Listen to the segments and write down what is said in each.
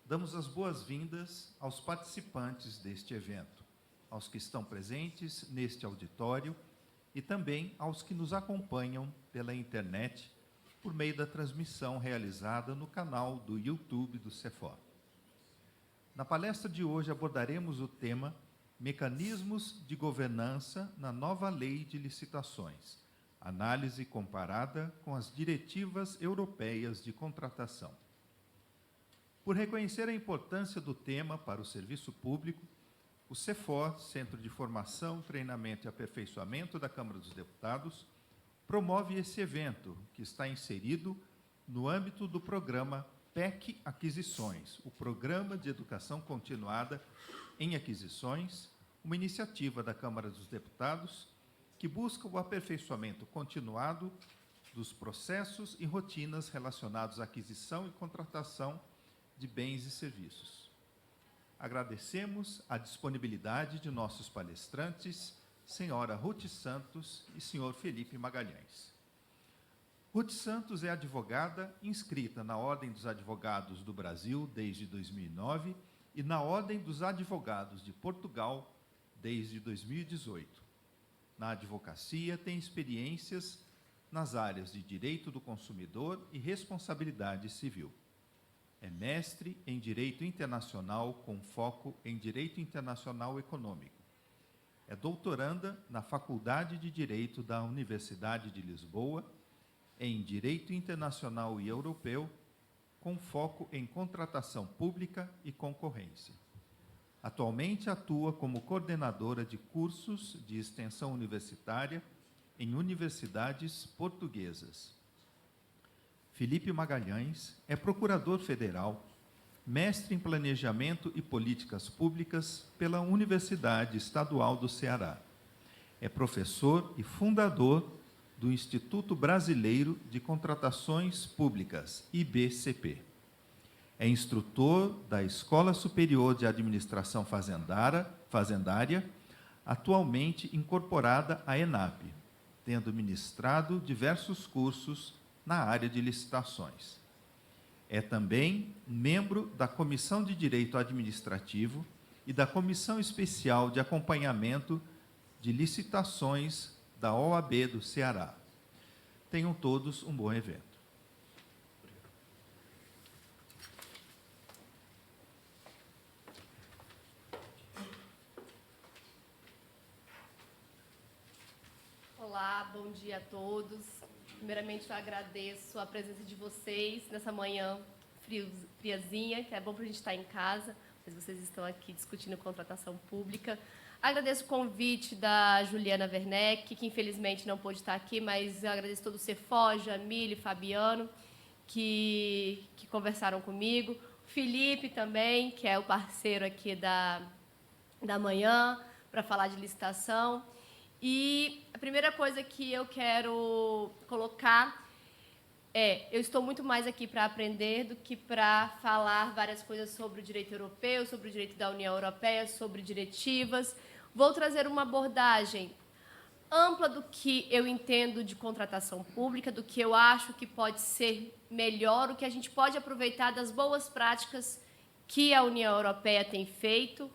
damos as boas-vindas aos participantes deste evento, aos que estão presentes neste auditório e também aos que nos acompanham pela internet por meio da transmissão realizada no canal do YouTube do CEFOR. Na palestra de hoje abordaremos o tema Mecanismos de governança na nova lei de licitações, análise comparada com as diretivas europeias de contratação. Por reconhecer a importância do tema para o serviço público, o CEFOR, Centro de Formação, Treinamento e Aperfeiçoamento da Câmara dos Deputados, promove esse evento, que está inserido no âmbito do programa PEC Aquisições, o Programa de Educação Continuada em Aquisições, uma iniciativa da Câmara dos Deputados que busca o aperfeiçoamento continuado dos processos e rotinas relacionados à aquisição e contratação de bens e serviços. Agradecemos a disponibilidade de nossos palestrantes, senhora Ruth Santos e senhor Felipe Magalhães. Ruth Santos é advogada inscrita na Ordem dos Advogados do Brasil desde 2009 e na Ordem dos Advogados de Portugal desde 2018. Na advocacia, tem experiências nas áreas de Direito do Consumidor e Responsabilidade Civil. É mestre em Direito Internacional com foco em Direito Internacional Econômico. É doutoranda na Faculdade de Direito da Universidade de Lisboa, em Direito Internacional e Europeu, com foco em contratação pública e concorrência. Atualmente atua como coordenadora de cursos de extensão universitária em universidades portuguesas. Felipe Magalhães é procurador federal, mestre em Planejamento e Políticas Públicas pela Universidade Estadual do Ceará. É professor e fundador do Instituto Brasileiro de Contratações Públicas, IBCP. É instrutor da Escola Superior de Administração Fazendária, atualmente incorporada à ENAP, tendo ministrado diversos cursos na área de licitações. É também membro da Comissão de Direito Administrativo e da Comissão Especial de Acompanhamento de Licitações da OAB do Ceará. Tenham todos um bom evento. Olá, bom dia a todos. Primeiramente, eu agradeço a presença de vocês nessa manhã friazinha, que é bom para a gente estar em casa, mas vocês estão aqui discutindo contratação pública. Agradeço o convite da Juliana Werneck, que infelizmente não pôde estar aqui, mas eu agradeço todo o CEFOR, Jamile, Fabiano, que conversaram comigo. O Felipe também, que é o parceiro aqui da manhã, para falar de licitação. E a primeira coisa que eu quero colocar eu estou muito mais aqui para aprender do que para falar várias coisas sobre o direito europeu, sobre o direito da União Europeia, sobre diretivas. Vou trazer uma abordagem ampla do que eu entendo de contratação pública, do que eu acho que pode ser melhor, o que a gente pode aproveitar das boas práticas que a União Europeia tem feito.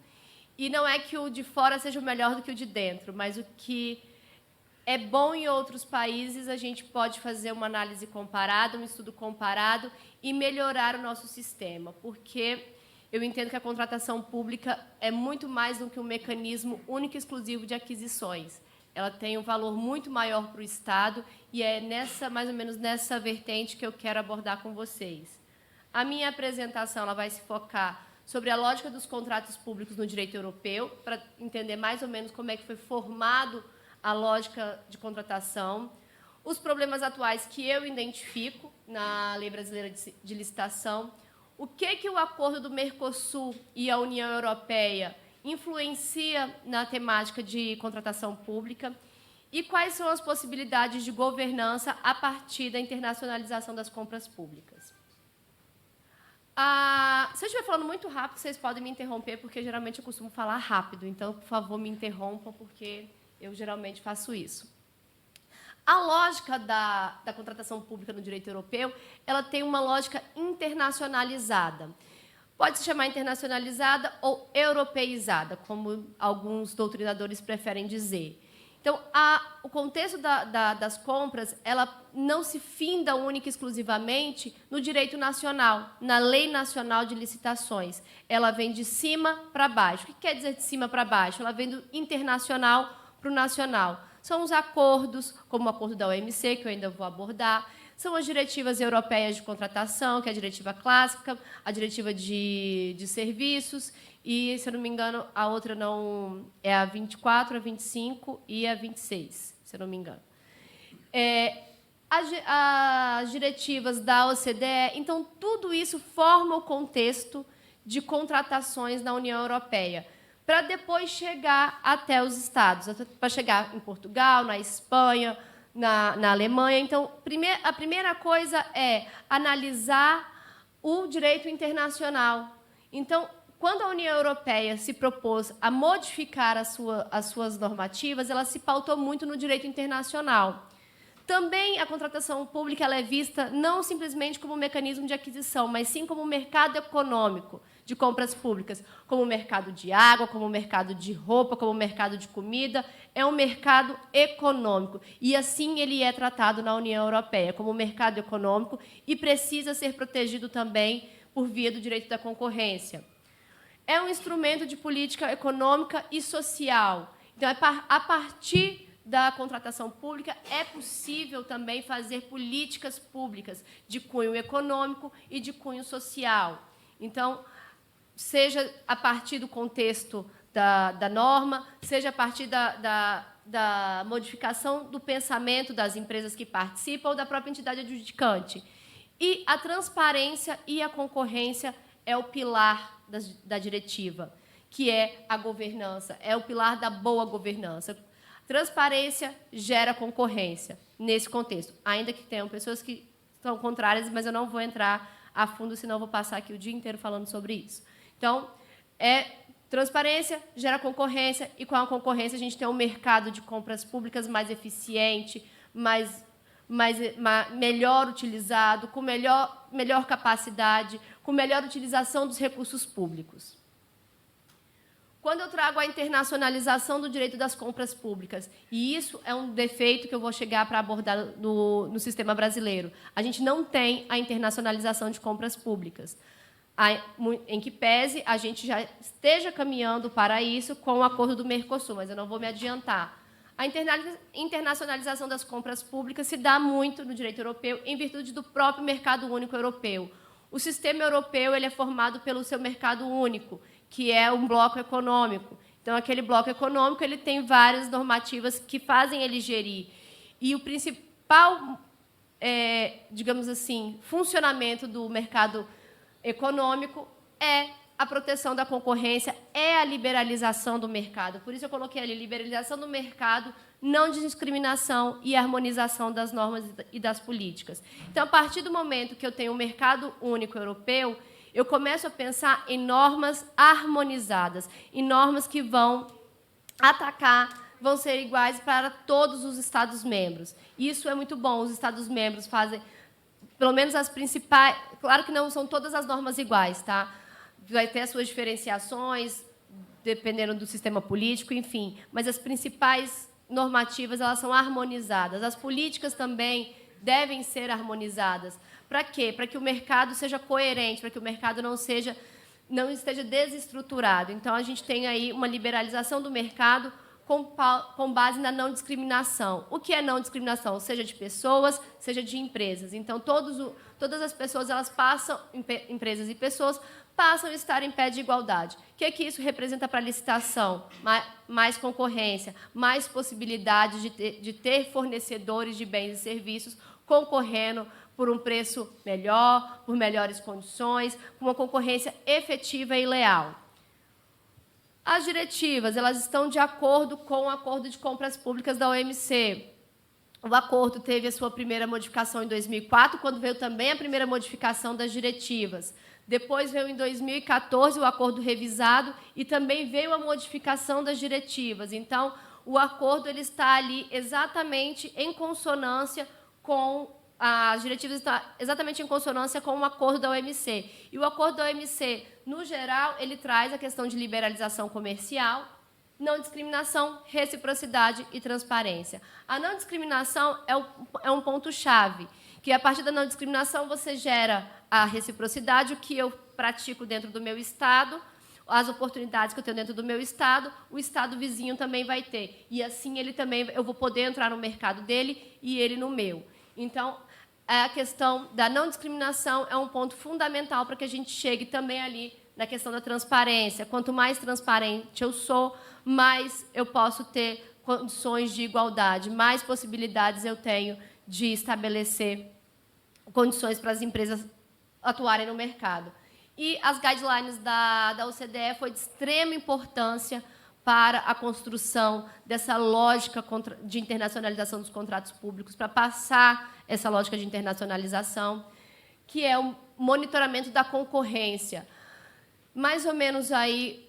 E não é que o de fora seja melhor do que o de dentro, mas o que é bom em outros países, a gente pode fazer uma análise comparada, um estudo comparado e melhorar o nosso sistema, porque eu entendo que a contratação pública é muito mais do que um mecanismo único e exclusivo de aquisições. Ela tem um valor muito maior para o Estado e é mais ou menos nessa vertente que eu quero abordar com vocês. A minha apresentação ela vai se focar sobre a lógica dos contratos públicos no direito europeu, para entender mais ou menos como é que foi formado a lógica de contratação, os problemas atuais que eu identifico na Lei Brasileira de Licitação, o que o acordo do Mercosul e a União Europeia influencia na temática de contratação pública e quais são as possibilidades de governança a partir da internacionalização das compras públicas. Se eu estiver falando muito rápido, vocês podem me interromper, porque geralmente eu costumo falar rápido. Então, por favor, me interrompam, porque eu geralmente faço isso. A lógica da contratação pública no direito europeu, ela tem uma lógica internacionalizada. Pode se chamar internacionalizada ou europeizada, como alguns doutrinadores preferem dizer. Então, o contexto das compras, ela não se finda única e exclusivamente no direito nacional, na Lei Nacional de Licitações. Ela vem de cima para baixo. O que quer dizer de cima para baixo? Ela vem do internacional para o nacional. São os acordos, como o acordo da OMC, que eu ainda vou abordar, são as diretivas europeias de contratação, que é a diretiva clássica, a diretiva de serviços, e, se eu não me engano, a outra não é a 24, a 25 e a 26, se eu não me engano. As diretivas da OCDE, então, tudo isso forma o contexto de contratações na União Europeia, para depois chegar até os Estados, para chegar em Portugal, na Espanha, na Alemanha. Então, a primeira coisa é analisar o direito internacional. Então, quando a União Europeia se propôs a modificar as suas normativas, ela se pautou muito no direito internacional. Também a contratação pública ela é vista não simplesmente como um mecanismo de aquisição, mas sim como um mercado econômico de compras públicas, como o mercado de água, como o mercado de roupa, como o mercado de comida. É um mercado econômico. E assim ele é tratado na União Europeia, como um mercado econômico, e precisa ser protegido também por via do direito da concorrência. É um instrumento de política econômica e social. Então, a partir da contratação pública, é possível também fazer políticas públicas de cunho econômico e de cunho social. Então, seja a partir do contexto da norma, seja a partir da modificação do pensamento das empresas que participam ou da própria entidade adjudicante. E a transparência e a concorrência é o pilar da diretiva, que é a governança, é o pilar da boa governança. Transparência gera concorrência nesse contexto, ainda que tenham pessoas que são contrárias, mas eu não vou entrar a fundo, senão eu vou passar aqui o dia inteiro falando sobre isso. Então, transparência gera concorrência, e com a concorrência a gente tem um mercado de compras públicas mais eficiente, melhor utilizado, com melhor capacidade, com melhor utilização dos recursos públicos. Quando eu trago a internacionalização do direito das compras públicas, e isso é um defeito que eu vou chegar para abordar no sistema brasileiro, a gente não tem a internacionalização de compras públicas, em que pese a gente já esteja caminhando para isso com o acordo do Mercosul, mas eu não vou me adiantar. A internacionalização das compras públicas se dá muito no direito europeu em virtude do próprio mercado único europeu. O sistema europeu ele é formado pelo seu mercado único, que é um bloco econômico. Então, aquele bloco econômico ele tem várias normativas que fazem ele gerir. E o principal, digamos assim, funcionamento do mercado econômico é a proteção da concorrência, é a liberalização do mercado. Por isso eu coloquei ali liberalização do mercado, não discriminação e harmonização das normas e das políticas. Então, a partir do momento que eu tenho um mercado único europeu, eu começo a pensar em normas harmonizadas, em normas que vão vão ser iguais para todos os Estados-membros. Isso é muito bom. Os Estados-membros fazem, pelo menos as principais... Claro que não são todas as normas iguais, tá? Vai ter as suas diferenciações, dependendo do sistema político, enfim. Mas as principais normativas elas são harmonizadas. As políticas também devem ser harmonizadas. Para quê? Para que o mercado seja coerente, para que o mercado não esteja desestruturado. Então, a gente tem aí uma liberalização do mercado com base na não discriminação. O que é não discriminação? Seja de pessoas, seja de empresas. Então, todas as pessoas, empresas e pessoas, passam a estar em pé de igualdade. O que é que isso representa para a licitação? Mais concorrência, mais possibilidades de ter fornecedores de bens e serviços concorrendo por um preço melhor, por melhores condições, com uma concorrência efetiva e leal. As diretivas elas estão de acordo com o Acordo de Compras Públicas da OMC. O acordo teve a sua primeira modificação em 2004, quando veio também a primeira modificação das diretivas. Depois veio, em 2014, o acordo revisado e também veio a modificação das diretivas. Então, o acordo ele está ali exatamente em consonância com as diretivas estão exatamente em consonância com o acordo da OMC. E o acordo da OMC, no geral, ele traz a questão de liberalização comercial, não discriminação, reciprocidade e transparência. A não discriminação é um ponto-chave, que a partir da não discriminação você gera a reciprocidade, o que eu pratico dentro do meu Estado, as oportunidades que eu tenho dentro do meu Estado, o Estado vizinho também vai ter. E assim eu vou poder entrar no mercado dele e ele no meu. Então, a questão da não discriminação é um ponto fundamental para que a gente chegue também ali na questão da transparência. Quanto mais transparente eu sou, mais eu posso ter condições de igualdade, mais possibilidades eu tenho de estabelecer condições para as empresas atuarem no mercado. E as guidelines da OCDE foi de extrema importância para a construção dessa lógica de internacionalização dos contratos públicos, para passar essa lógica de internacionalização, que é o monitoramento da concorrência. Mais ou menos aí,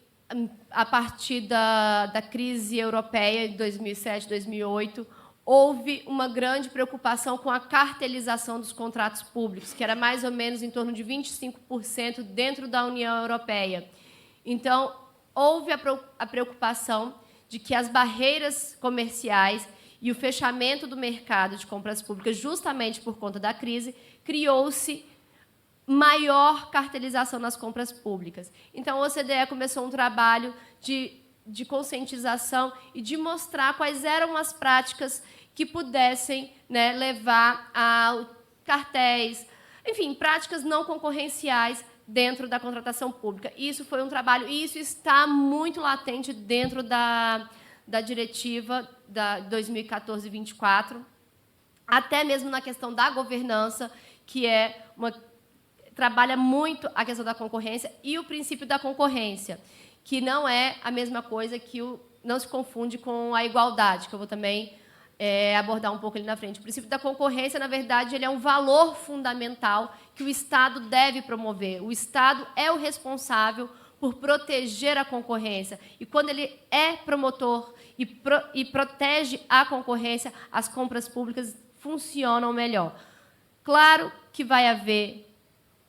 a partir da crise europeia de 2007, 2008, houve uma grande preocupação com a cartelização dos contratos públicos, que era mais ou menos em torno de 25% dentro da União Europeia. Então, houve a preocupação de que as barreiras comerciais e o fechamento do mercado de compras públicas, justamente por conta da crise, criou-se maior cartelização nas compras públicas. Então, a OCDE começou um trabalho de conscientização e de mostrar quais eram as práticas que pudessem, né, levar a cartéis, enfim, práticas não concorrenciais dentro da contratação pública. Isso foi um trabalho, e isso está muito latente dentro da diretiva da 2014-24, até mesmo na questão da governança, que trabalha muito a questão da concorrência e o princípio da concorrência, que não é a mesma coisa não se confunde com a igualdade, que eu vou também abordar um pouco ali na frente. O princípio da concorrência, na verdade, ele é um valor fundamental que o Estado deve promover. O Estado é o responsável por proteger a concorrência. E quando ele é promotor e protege a concorrência, as compras públicas funcionam melhor. Claro que vai haver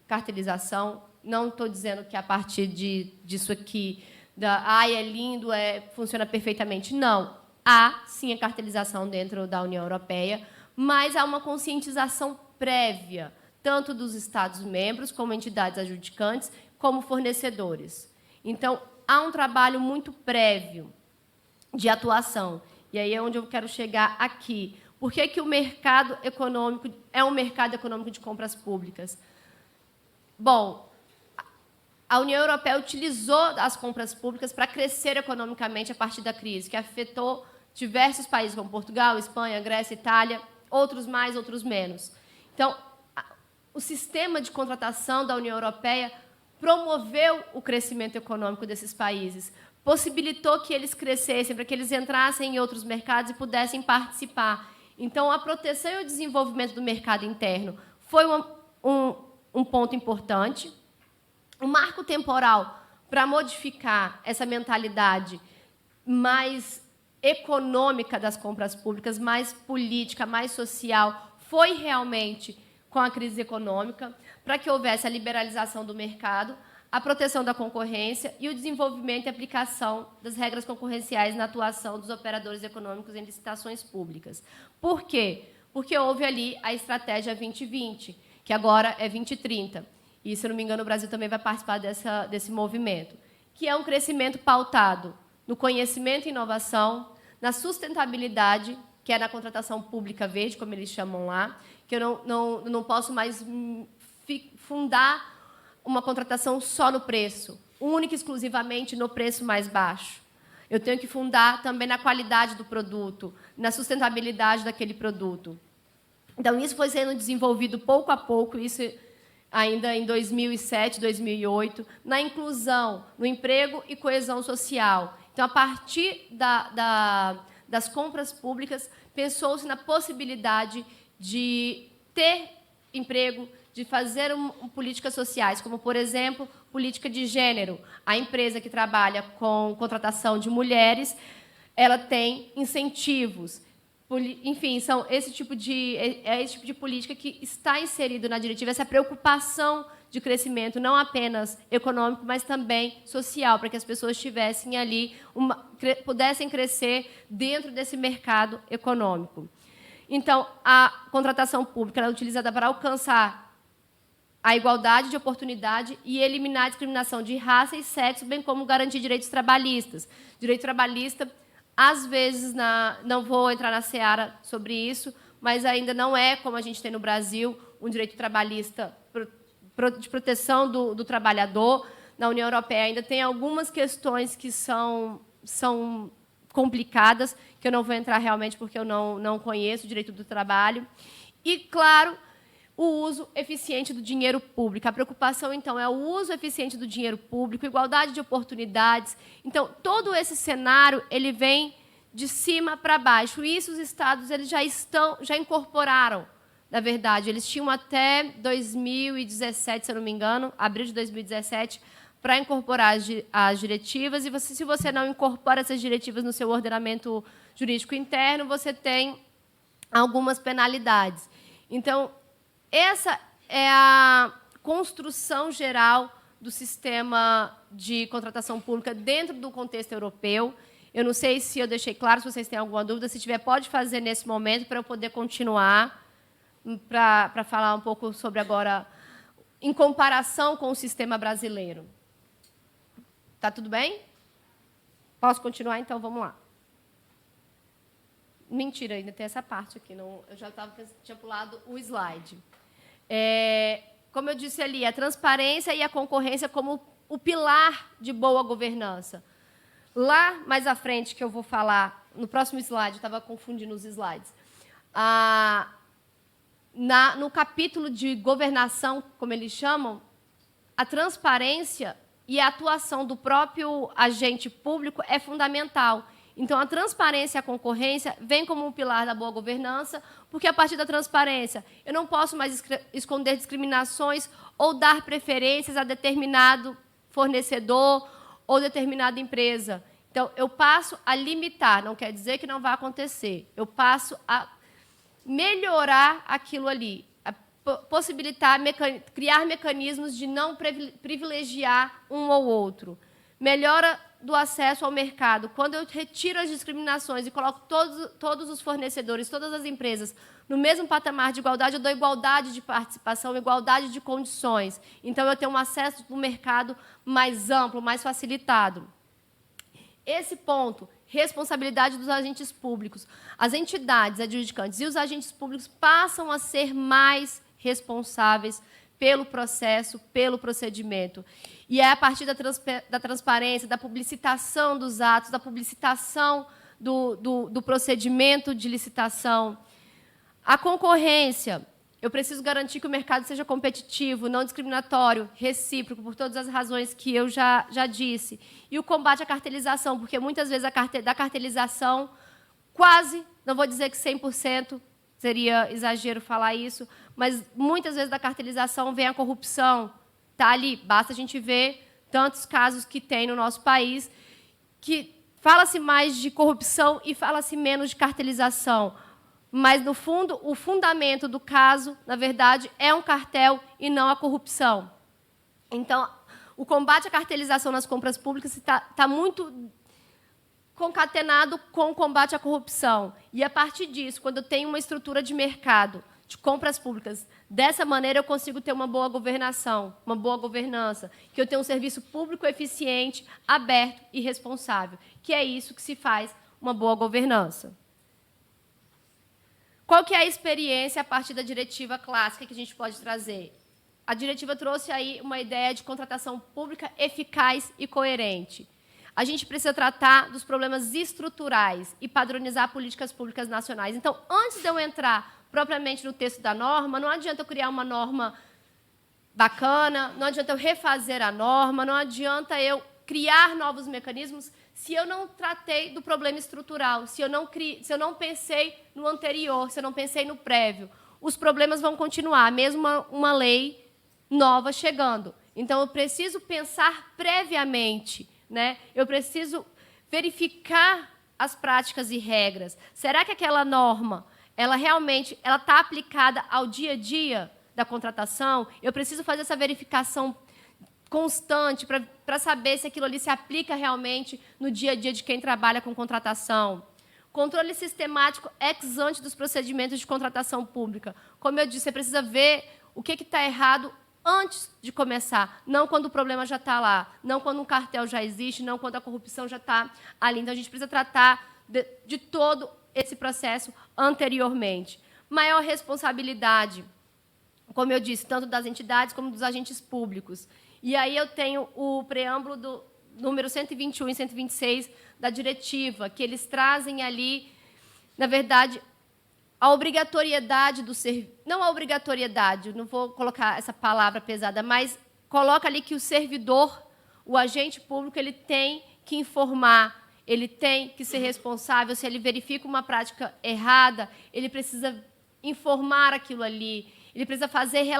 cartelização. Não estou dizendo que a partir disso aqui, é lindo, funciona perfeitamente. Não. Há, sim, a cartelização dentro da União Europeia, mas há uma conscientização prévia, tanto dos Estados-membros, como entidades adjudicantes, como fornecedores. Então, há um trabalho muito prévio de atuação. E aí é onde eu quero chegar aqui. Por que o mercado econômico é um mercado econômico de compras públicas? Bom, a União Europeia utilizou as compras públicas para crescer economicamente a partir da crise, que afetou diversos países, como Portugal, Espanha, Grécia, Itália, outros mais, outros menos. Então, o sistema de contratação da União Europeia promoveu o crescimento econômico desses países, possibilitou que eles crescessem, para que eles entrassem em outros mercados e pudessem participar. Então, a proteção e o desenvolvimento do mercado interno foi um ponto importante. O marco temporal para modificar essa mentalidade mais econômica das compras públicas, mais política, mais social, foi realmente com a crise econômica, para que houvesse a liberalização do mercado, a proteção da concorrência e o desenvolvimento e aplicação das regras concorrenciais na atuação dos operadores econômicos em licitações públicas. Por quê? Porque houve ali a estratégia 2020, que agora é 2030. E, se não me engano, o Brasil também vai participar desse movimento, que é um crescimento pautado no conhecimento e inovação, na sustentabilidade, que é na contratação pública verde, como eles chamam lá, que eu não posso mais fundar uma contratação só no preço, única e exclusivamente no preço mais baixo. Eu tenho que fundar também na qualidade do produto, na sustentabilidade daquele produto. Então, isso foi sendo desenvolvido pouco a pouco, isso ainda em 2007, 2008, na inclusão, no emprego e coesão social. Então, a partir das compras públicas, pensou-se na possibilidade de ter emprego, de fazer políticas sociais, como, por exemplo, política de gênero. A empresa que trabalha com contratação de mulheres, ela tem incentivos enfim, são esse tipo de política que está inserido na diretiva, essa preocupação de crescimento, não apenas econômico, mas também social, para que as pessoas tivessem ali, pudessem crescer dentro desse mercado econômico. Então, a contratação pública ela é utilizada para alcançar a igualdade de oportunidade e eliminar a discriminação de raça e sexo, bem como garantir direitos trabalhistas. Direito trabalhista, às vezes, não vou entrar na seara sobre isso, mas ainda não é, como a gente tem no Brasil, um direito trabalhista de proteção do trabalhador. Na União Europeia ainda tem algumas questões que são complicadas, que eu não vou entrar realmente porque eu não conheço o direito do trabalho. E, claro, o uso eficiente do dinheiro público. A preocupação, então, é o uso eficiente do dinheiro público, igualdade de oportunidades. Então, todo esse cenário ele vem de cima para baixo. E isso os estados eles já incorporaram, na verdade. Eles tinham até 2017, se eu não me engano, abril de 2017, para incorporar as diretivas. E se você não incorpora essas diretivas no seu ordenamento jurídico interno, você tem algumas penalidades. Então, essa é a construção geral do sistema de contratação pública dentro do contexto europeu. Eu não sei se eu deixei claro, se vocês têm alguma dúvida. Se tiver, pode fazer nesse momento para eu poder continuar, para falar um pouco sobre agora, em comparação com o sistema brasileiro. Tá tudo bem? Posso continuar? Então, vamos lá. Mentira, ainda tem essa parte aqui. Não, eu já tinha pulado o slide. Como eu disse ali, a transparência e a concorrência como o pilar de boa governança. Lá, mais à frente, que eu vou falar, no próximo slide, eu estava confundindo os slides, no capítulo de governação, como eles chamam, a transparência e a atuação do próprio agente público é fundamental. Então, a transparência e a concorrência vem como um pilar da boa governança, porque, a partir da transparência, eu não posso mais esconder discriminações ou dar preferências a determinado fornecedor ou determinada empresa. Então, eu passo a limitar, não quer dizer que não vai acontecer, eu passo a melhorar aquilo ali, a possibilitar, criar mecanismos de não privilegiar um ou outro. Melhora do acesso ao mercado. Quando eu retiro as discriminações e coloco todos os fornecedores, todas as empresas no mesmo patamar de igualdade, eu dou igualdade de participação, igualdade de condições. Então, eu tenho um acesso ao mercado mais amplo, mais facilitado. Esse ponto, responsabilidade dos agentes públicos. As entidades adjudicantes e os agentes públicos passam a ser mais responsáveis pelo processo, pelo procedimento. E é a partir da transparência, da publicitação dos atos, da publicitação do procedimento de licitação. A concorrência. Eu preciso garantir que o mercado seja competitivo, não discriminatório, recíproco, por todas as razões que eu já disse. E o combate à cartelização, porque muitas vezes da cartelização, quase, não vou dizer que 100%, seria exagero falar isso, mas muitas vezes da cartelização vem a corrupção. Está ali, basta a gente ver tantos casos que tem no nosso país, que fala-se mais de corrupção e fala-se menos de cartelização. Mas, no fundo, o fundamento do caso, na verdade, é um cartel e não a corrupção. Então, o combate à cartelização nas compras públicas está muito concatenado com o combate à corrupção. E, a partir disso, quando eu tenho uma estrutura de mercado, de compras públicas, dessa maneira eu consigo ter uma boa governação, uma boa governança, que eu tenho um serviço público eficiente, aberto e responsável, que é isso que se faz uma boa governança. Qual que é a experiência a partir da diretiva clássica que a gente pode trazer? A diretiva trouxe aí uma ideia de contratação pública eficaz e coerente. A gente precisa tratar dos problemas estruturais e padronizar políticas públicas nacionais. Então, antes de eu entrar propriamente no texto da norma, não adianta eu criar uma norma bacana, não adianta eu refazer a norma, não adianta eu criar novos mecanismos se eu não tratei do problema estrutural, se eu não pensei no anterior, se eu não pensei no prévio. Os problemas vão continuar, mesmo uma lei nova chegando. Então, eu preciso pensar previamente, né? Eu preciso verificar as práticas e regras? Será que aquela norma, ela realmente está aplicada ao dia a dia da contratação? Eu preciso fazer essa verificação constante para saber se aquilo ali se aplica realmente no dia a dia de quem trabalha com contratação. Controle sistemático ex ante dos procedimentos de contratação pública. Como eu disse, você precisa ver o que está errado antes de começar, não quando o problema já está lá, não quando um cartel já existe, não quando a corrupção já está ali. Então, a gente precisa tratar de todo esse processo anteriormente. Maior responsabilidade, como eu disse, tanto das entidades como dos agentes públicos. E aí eu tenho o preâmbulo do número 121 e 126 da diretiva, que eles trazem ali, na verdade, a obrigatoriedade do serviço. Não a obrigatoriedade, não vou colocar essa palavra pesada, mas coloca ali que o servidor, o agente público, ele tem que informar, ele tem que ser responsável. Se ele verifica uma prática errada, ele precisa informar aquilo ali. Ele precisa fazer,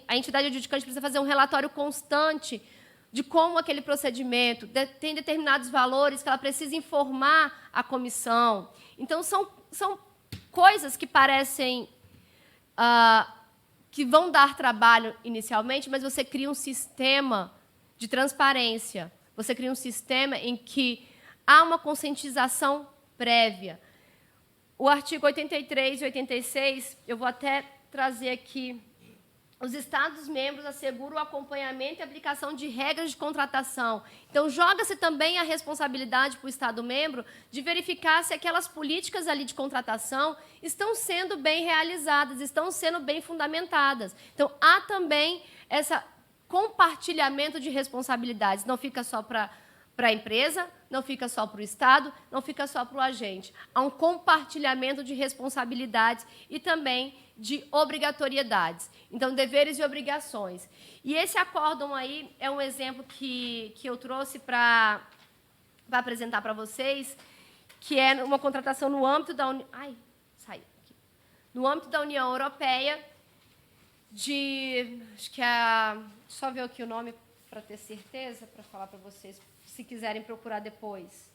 a entidade adjudicante precisa fazer um relatório constante de como aquele procedimento tem determinados valores que ela precisa informar a comissão. Então, são coisas que parecem que vão dar trabalho inicialmente, mas você cria um sistema de transparência. Você cria um sistema em que há uma conscientização prévia. O artigo 83 e 86, eu vou até trazer aqui. Os Estados-membros asseguram o acompanhamento e aplicação de regras de contratação. Então, joga-se também a responsabilidade para o Estado-membro de verificar se aquelas políticas ali de contratação estão sendo bem realizadas, estão sendo bem fundamentadas. Então, há também esse compartilhamento de responsabilidades. Não fica só para a empresa, não fica só para o Estado, não fica só para o agente. Há um compartilhamento de responsabilidades e também de obrigatoriedades. Então, deveres e obrigações. E esse acórdão aí é um exemplo que eu trouxe para apresentar para vocês, que é uma contratação no âmbito da no âmbito da União Europeia, acho que só ver aqui o nome para ter certeza, para falar para vocês, se quiserem procurar depois.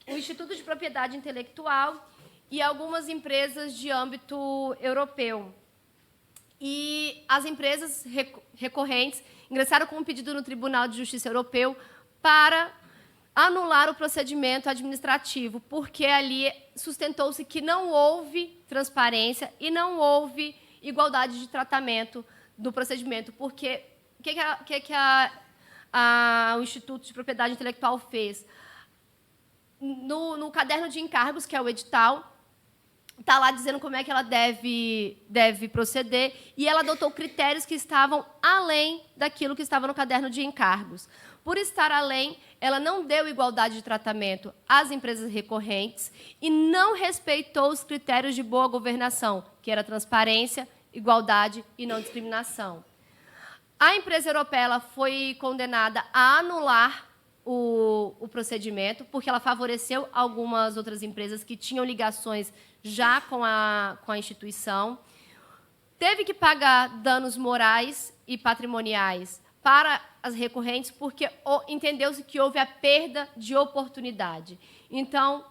O Instituto de Propriedade Intelectual e algumas empresas de âmbito europeu. E as empresas recorrentes ingressaram com um pedido no Tribunal de Justiça Europeu para anular o procedimento administrativo, porque ali sustentou-se que não houve transparência e não houve igualdade de tratamento do procedimento. Porque o que o Instituto de Propriedade Intelectual fez? No caderno de encargos, que é o edital, está lá dizendo como é que ela deve proceder, e ela adotou critérios que estavam além daquilo que estava no caderno de encargos. Por estar além, ela não deu igualdade de tratamento às empresas recorrentes e não respeitou os critérios de boa governação, que era transparência, igualdade e não discriminação. A empresa europeia ela foi condenada a anular o procedimento, porque ela favoreceu algumas outras empresas que tinham ligações já com a instituição. Teve que pagar danos morais e patrimoniais para as recorrentes, porque entendeu-se que houve a perda de oportunidade. Então,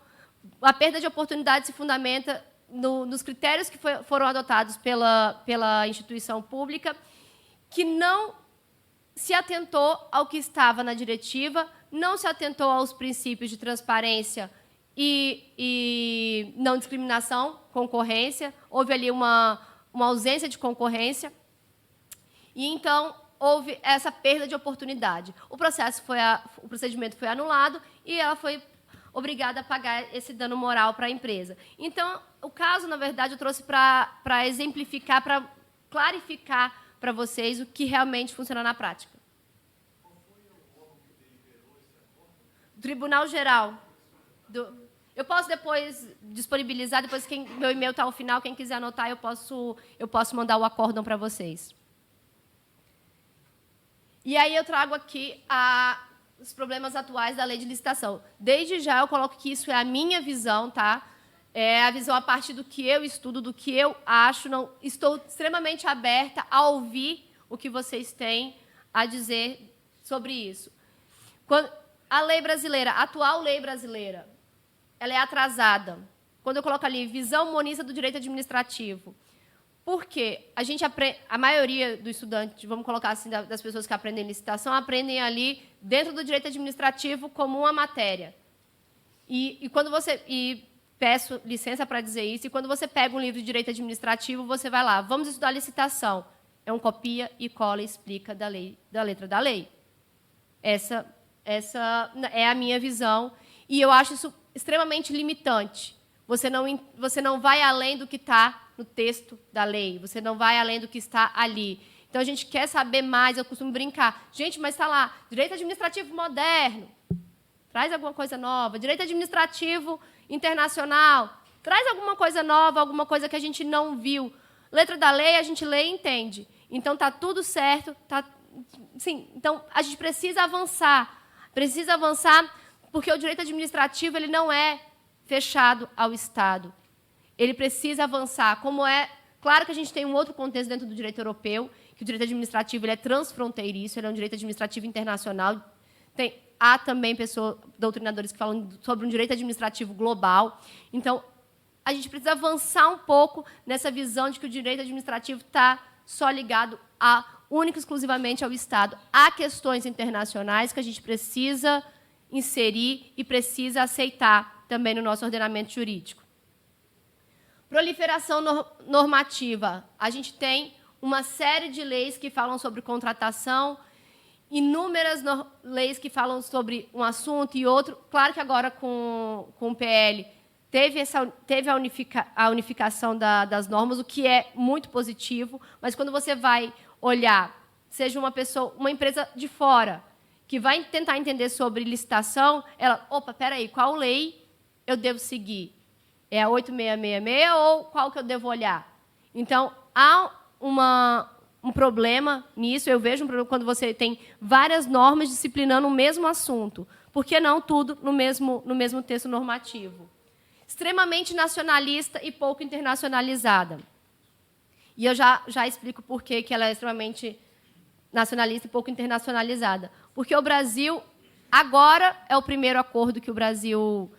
a perda de oportunidade se fundamenta nos critérios que foram adotados pela instituição pública, que não se atentou ao que estava na diretiva, não se atentou aos princípios de transparência e não discriminação, concorrência. Houve ali uma ausência de concorrência. E, então, houve essa perda de oportunidade. O procedimento foi anulado e ela foi obrigada a pagar esse dano moral para a empresa. Então, o caso, na verdade, eu trouxe para exemplificar, para clarificar para vocês o que realmente funciona na prática. Qual foi o órgão que deliberou esse acordo? O Tribunal Geral. Eu posso depois disponibilizar, depois meu e-mail está ao final, quem quiser anotar, eu posso mandar o acórdão para vocês. E aí eu trago aqui os problemas atuais da lei de licitação. Desde já eu coloco que isso é a minha visão, tá? É a visão a partir do que eu estudo, do que eu acho. Não, estou extremamente aberta a ouvir o que vocês têm a dizer sobre isso. A lei brasileira, a atual lei brasileira, ela é atrasada. Quando eu coloco ali, visão monista do direito administrativo. Por quê? A maioria dos estudantes, vamos colocar assim, das pessoas que aprendem licitação, aprendem ali dentro do direito administrativo como uma matéria. E peço licença para dizer isso, e quando você pega um livro de direito administrativo, você vai lá, vamos estudar licitação. É um copia e cola e explica da letra da lei. Essa é a minha visão, e eu acho isso extremamente limitante. Você não vai além do que está no texto da lei, você não vai além do que está ali. Então, a gente quer saber mais, eu costumo brincar. Gente, mas está lá, direito administrativo moderno, traz alguma coisa nova. Direito administrativo internacional, traz alguma coisa nova, alguma coisa que a gente não viu. Letra da lei, a gente lê e entende. Então, está tudo certo. Sim, então, a gente precisa avançar. Precisa avançar porque o direito administrativo ele não é fechado ao Estado. Ele precisa avançar. Claro que a gente tem um outro contexto dentro do direito europeu, que o direito administrativo ele é transfronteiriço, ele é um direito administrativo internacional. Há também doutrinadores que falam sobre um direito administrativo global. Então, a gente precisa avançar um pouco nessa visão de que o direito administrativo está só ligado única e exclusivamente ao Estado. Há questões internacionais que a gente precisa inserir e precisa aceitar também no nosso ordenamento jurídico. Proliferação normativa. A gente tem uma série de leis que falam sobre contratação, inúmeras leis que falam sobre um assunto e outro. Claro que agora, com o PL, teve a unificação das normas, o que é muito positivo, mas quando você vai olhar, seja uma empresa de fora, que vai tentar entender sobre licitação, ela, espera aí, qual lei eu devo seguir? É a 8666 ou qual que eu devo olhar? Então, há um problema nisso, eu vejo um problema quando você tem várias normas disciplinando o mesmo assunto. Por que não tudo no mesmo texto normativo? Extremamente nacionalista e pouco internacionalizada. E eu já explico por que ela é extremamente nacionalista e pouco internacionalizada. Porque o Brasil, agora, é o primeiro acordo que o Brasil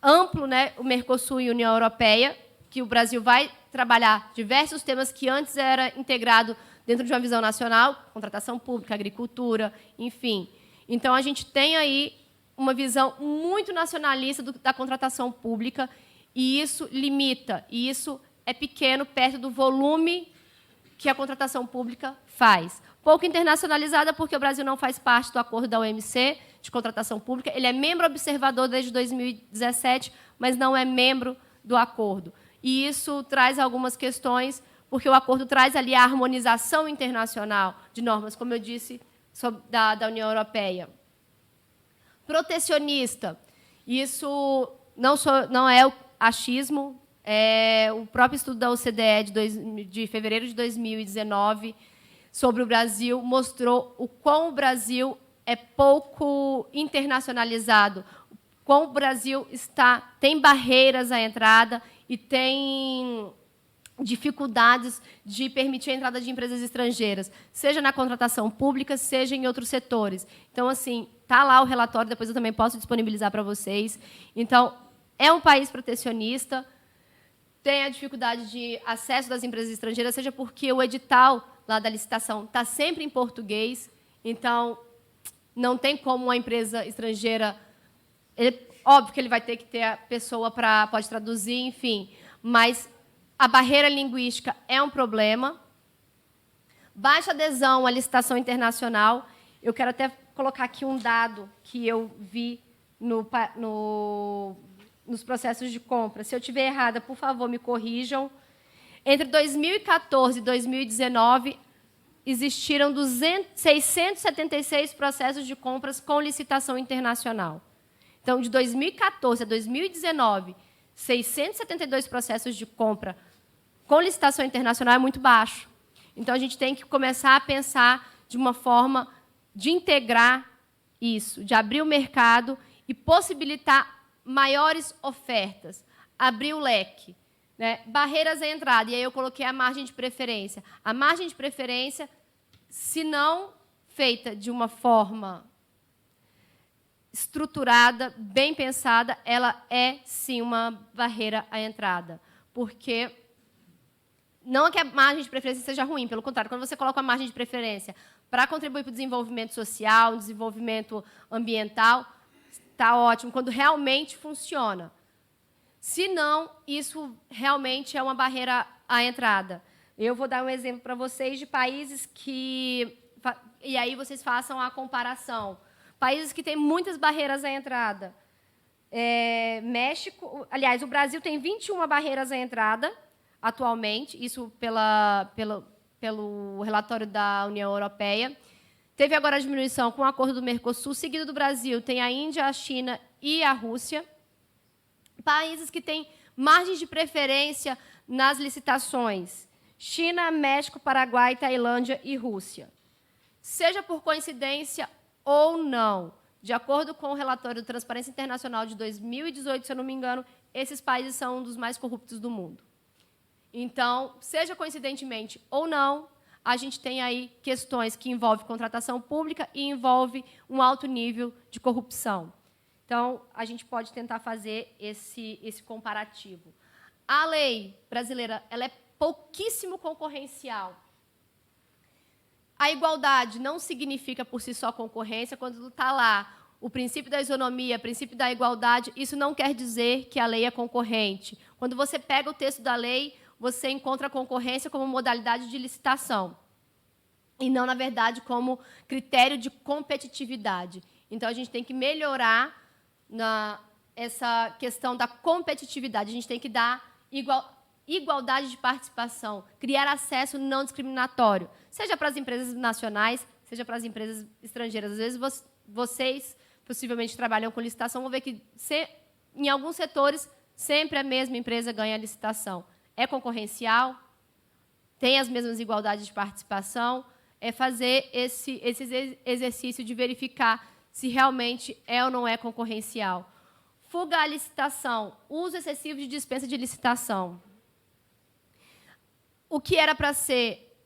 amplo, né, o Mercosul e a União Europeia, que o Brasil vai trabalhar diversos temas que antes era integrado dentro de uma visão nacional, contratação pública, agricultura, enfim. Então, a gente tem aí uma visão muito nacionalista da contratação pública, e isso limita, e isso é pequeno perto do volume que a contratação pública faz. Pouco internacionalizada, porque o Brasil não faz parte do acordo da OMC de contratação pública. Ele é membro observador desde 2017, mas não é membro do acordo. E isso traz algumas questões, porque o acordo traz ali a harmonização internacional de normas, como eu disse, da União Europeia. Protecionista. Isso não é o achismo, o próprio estudo da OCDE de fevereiro de 2019 sobre o Brasil mostrou o quão o Brasil é pouco internacionalizado, o quão o Brasil tem barreiras à entrada e tem dificuldades de permitir a entrada de empresas estrangeiras, seja na contratação pública, seja em outros setores. Então, assim, está lá o relatório, depois eu também posso disponibilizar para vocês. Então, é um país protecionista, tem a dificuldade de acesso das empresas estrangeiras, seja porque o edital lá da licitação está sempre em português, então não tem como uma empresa estrangeira... óbvio que ele vai ter que ter a pessoa pode traduzir, enfim, mas a barreira linguística é um problema. Baixa adesão à licitação internacional. Eu quero até colocar aqui um dado que eu vi nos processos de compra. Se eu estiver errada, por favor, me corrijam. Entre 2014 e 2019, existiram 676 processos de compras com licitação internacional. Então, de 2014 a 2019, 672 processos de compra com licitação internacional é muito baixo. Então, a gente tem que começar a pensar de uma forma de integrar isso, de abrir o mercado e possibilitar maiores ofertas, abrir o leque. Né? Barreiras à entrada, e aí eu coloquei a margem de preferência. A margem de preferência, se não feita de uma forma estruturada, bem pensada, ela é, sim, uma barreira à entrada. Porque não é que a margem de preferência seja ruim, pelo contrário, quando você coloca a margem de preferência para contribuir para o desenvolvimento social, desenvolvimento ambiental, está ótimo, quando realmente funciona. Se não, isso realmente é uma barreira à entrada. Eu vou dar um exemplo para vocês de países que... E aí vocês façam a comparação. Países que têm muitas barreiras à entrada. México... Aliás, o Brasil tem 21 barreiras à entrada, atualmente, isso pelo relatório da União Europeia. Teve agora a diminuição com o acordo do Mercosul. Seguido do Brasil, tem a Índia, a China e a Rússia. Países que têm margens de preferência nas licitações. China, México, Paraguai, Tailândia e Rússia. Seja por coincidência ou não, de acordo com o relatório do Transparência Internacional de 2018, se eu não me engano, esses países são um dos mais corruptos do mundo. Então, seja coincidentemente ou não, a gente tem aí questões que envolvem contratação pública e envolve um alto nível de corrupção. Então, a gente pode tentar fazer esse comparativo. A lei brasileira ela é pouquíssimo concorrencial. A igualdade não significa por si só concorrência. Quando está lá o princípio da isonomia, o princípio da igualdade, isso não quer dizer que a lei é concorrente. Quando você pega o texto da lei, você encontra a concorrência como modalidade de licitação e não, na verdade, como critério de competitividade. Então, a gente tem que melhorar essa questão da competitividade. A gente tem que dar igualdade de participação, criar acesso não discriminatório, seja para as empresas nacionais, seja para as empresas estrangeiras. Às vezes, vocês possivelmente trabalham com licitação, vão ver que, em alguns setores, sempre a mesma empresa ganha a licitação. É concorrencial, tem as mesmas igualdades de participação, é fazer esse exercício de verificar se realmente é ou não é concorrencial. Fuga à licitação, uso excessivo de dispensa de licitação. O que era para ser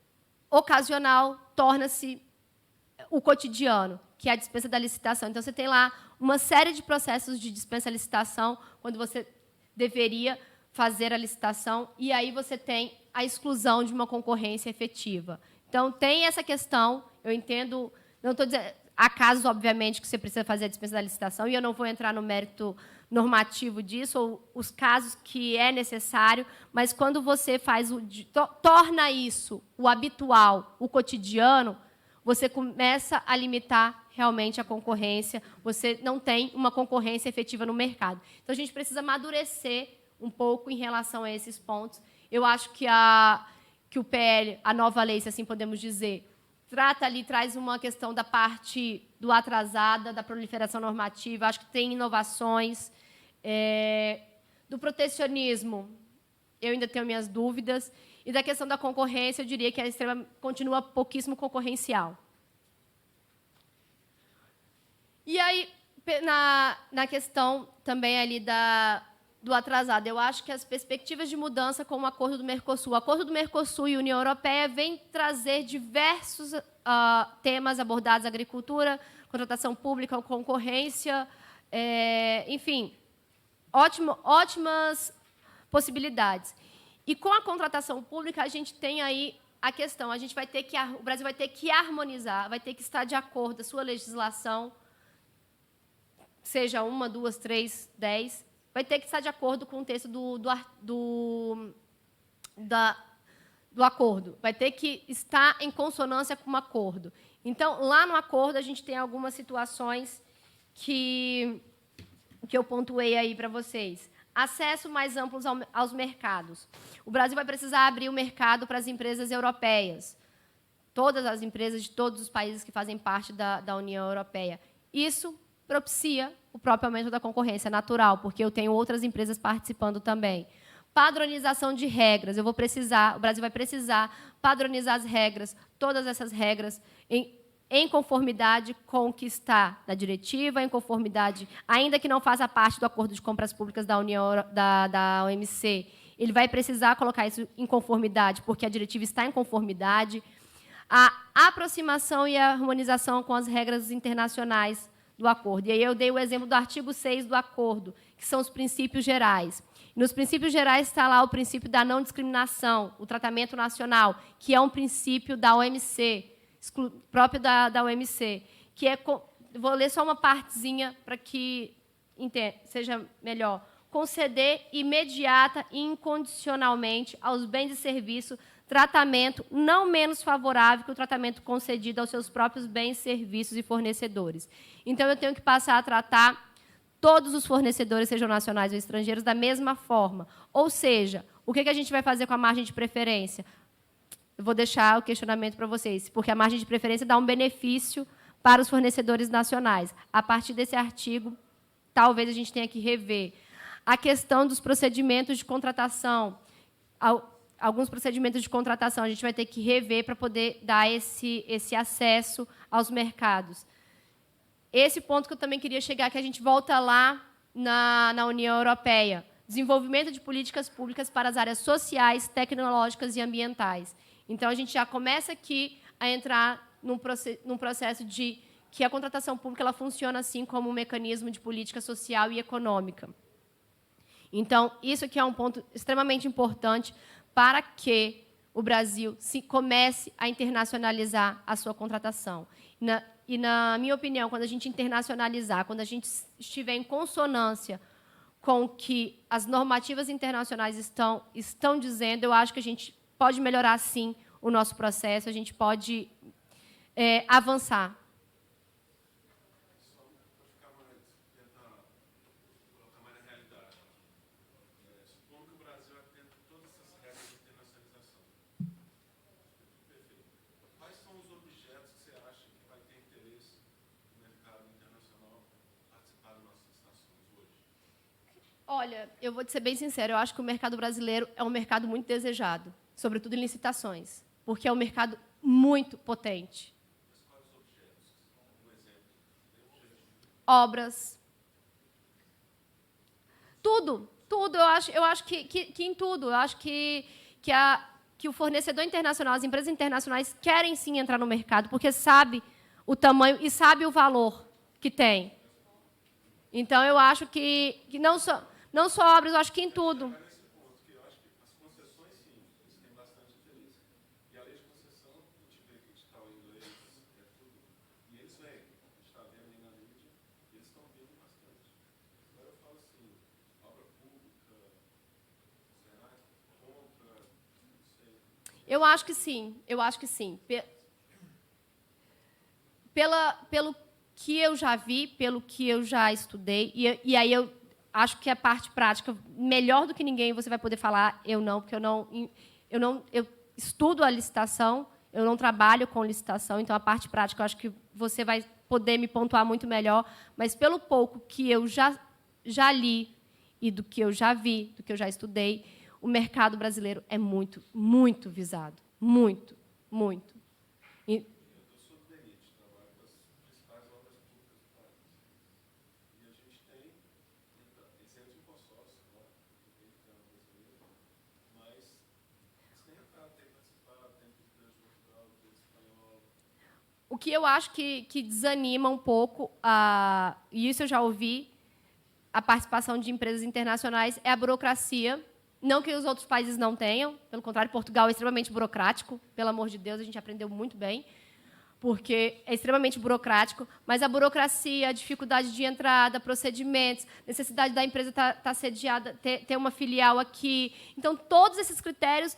ocasional torna-se o cotidiano, que é a dispensa da licitação. Então, você tem lá uma série de processos de dispensa da licitação, quando você deveria fazer a licitação, e aí você tem a exclusão de uma concorrência efetiva. Então, tem essa questão, eu entendo, não estou dizendo... Há casos, obviamente, que você precisa fazer a dispensa da licitação, e eu não vou entrar no mérito normativo disso, ou os casos que é necessário, mas quando você torna isso o habitual, o cotidiano, você começa a limitar realmente a concorrência, você não tem uma concorrência efetiva no mercado. Então, a gente precisa amadurecer um pouco em relação a esses pontos. Eu acho que o PL, a nova lei, se assim podemos dizer, traz uma questão da parte do atrasada, da proliferação normativa, acho que tem inovações. Do protecionismo, eu ainda tenho minhas dúvidas. E da questão da concorrência, eu diria que continua pouquíssimo concorrencial. E aí, na questão também ali do atrasado, eu acho que as perspectivas de mudança com o acordo do Mercosul. O acordo do Mercosul e a União Europeia vem trazer diversos temas abordados: agricultura, contratação pública, concorrência, enfim, ótimas possibilidades. E com a contratação pública, a gente tem aí a questão, o Brasil vai ter que harmonizar, vai ter que estar de acordo a sua legislação, seja 1, 2, 3, 10, vai ter que estar de acordo com o texto do acordo. Vai ter que estar em consonância com o acordo. Então, lá no acordo, a gente tem algumas situações que eu pontuei aí para vocês. Acesso mais amplo aos mercados. O Brasil vai precisar abrir o mercado para as empresas europeias. Todas as empresas de todos os países que fazem parte da União Europeia. Isso propicia o próprio aumento da concorrência natural, porque eu tenho outras empresas participando também. Padronização de regras. O Brasil vai precisar padronizar as regras, todas essas regras, em conformidade com o que está na diretiva, em conformidade, ainda que não faça parte do acordo de compras públicas da OMC, ele vai precisar colocar isso em conformidade, porque a diretiva está em conformidade. A aproximação e a harmonização com as regras internacionais do acordo. E aí eu dei o exemplo do artigo 6 do acordo, que são os princípios gerais. Nos princípios gerais está lá o princípio da não discriminação, o tratamento nacional, que é um princípio da OMC, próprio da OMC, que é... Vou ler só uma partezinha para que seja melhor. Conceder imediata e incondicionalmente aos bens e serviços tratamento não menos favorável que o tratamento concedido aos seus próprios bens, serviços e fornecedores. Então, eu tenho que passar a tratar todos os fornecedores, sejam nacionais ou estrangeiros, da mesma forma. Ou seja, o que a gente vai fazer com a margem de preferência? Eu vou deixar o questionamento para vocês, porque a margem de preferência dá um benefício para os fornecedores nacionais. A partir desse artigo, talvez a gente tenha que rever a questão dos procedimentos de contratação. Alguns procedimentos de contratação a gente vai ter que rever para poder dar esse acesso aos mercados. Esse ponto que eu também queria chegar, que a gente volta lá na União Europeia. Desenvolvimento de políticas públicas para as áreas sociais, tecnológicas e ambientais. Então, a gente já começa aqui a entrar num processo de que a contratação pública ela funciona assim como um mecanismo de política social e econômica. Então, isso aqui é um ponto extremamente importante para que o Brasil comece a internacionalizar a sua contratação. E, na minha opinião, quando a gente internacionalizar, quando a gente estiver em consonância com o que as normativas internacionais estão dizendo, eu acho que a gente pode melhorar, sim, o nosso processo, a gente pode avançar. Só para tentar colocar mais na realidade. Supondo que o Brasil atenda todas essas regras de internacionalização. Perfeito. Quais são os objetos que você acha que vai ter interesse no mercado internacional participar das nossas licitações hoje? Olha, eu vou te ser bem sincero, eu acho que o mercado brasileiro é um mercado muito desejado, sobretudo em licitações, porque é um mercado muito potente. Obras. Tudo. Eu acho que em tudo. Eu acho que o fornecedor internacional, as empresas internacionais querem, sim, entrar no mercado, porque sabe o tamanho e sabe o valor que tem. Então, eu acho que não só obras, eu acho que em tudo. Eu acho que sim, Pelo que eu já vi, pelo que eu já estudei, e aí eu acho que a parte prática, melhor do que ninguém, você vai poder falar, eu não, porque eu estudo a licitação, eu não trabalho com licitação, então a parte prática eu acho que você vai poder me pontuar muito melhor, mas pelo pouco que eu já li e do que eu já vi, do que eu já estudei, o mercado brasileiro é muito, muito visado. Muito, muito. E... Eu sou do DENIT, trabalho com as principais obras públicas do país. E a gente tem exemplos de consórcio, claro, do mercado brasileiro, mas eles têm entrado, têm participado, tem do Portugal, do espanhol. O que eu acho que desanima um pouco, e isso eu já ouvi, a participação de empresas internacionais, é a burocracia. Não que os outros países não tenham, pelo contrário, Portugal é extremamente burocrático, pelo amor de Deus, a gente aprendeu muito bem, porque é extremamente burocrático, mas a burocracia, a dificuldade de entrada, procedimentos, necessidade da empresa estar sediada, ter uma filial aqui. Então, todos esses critérios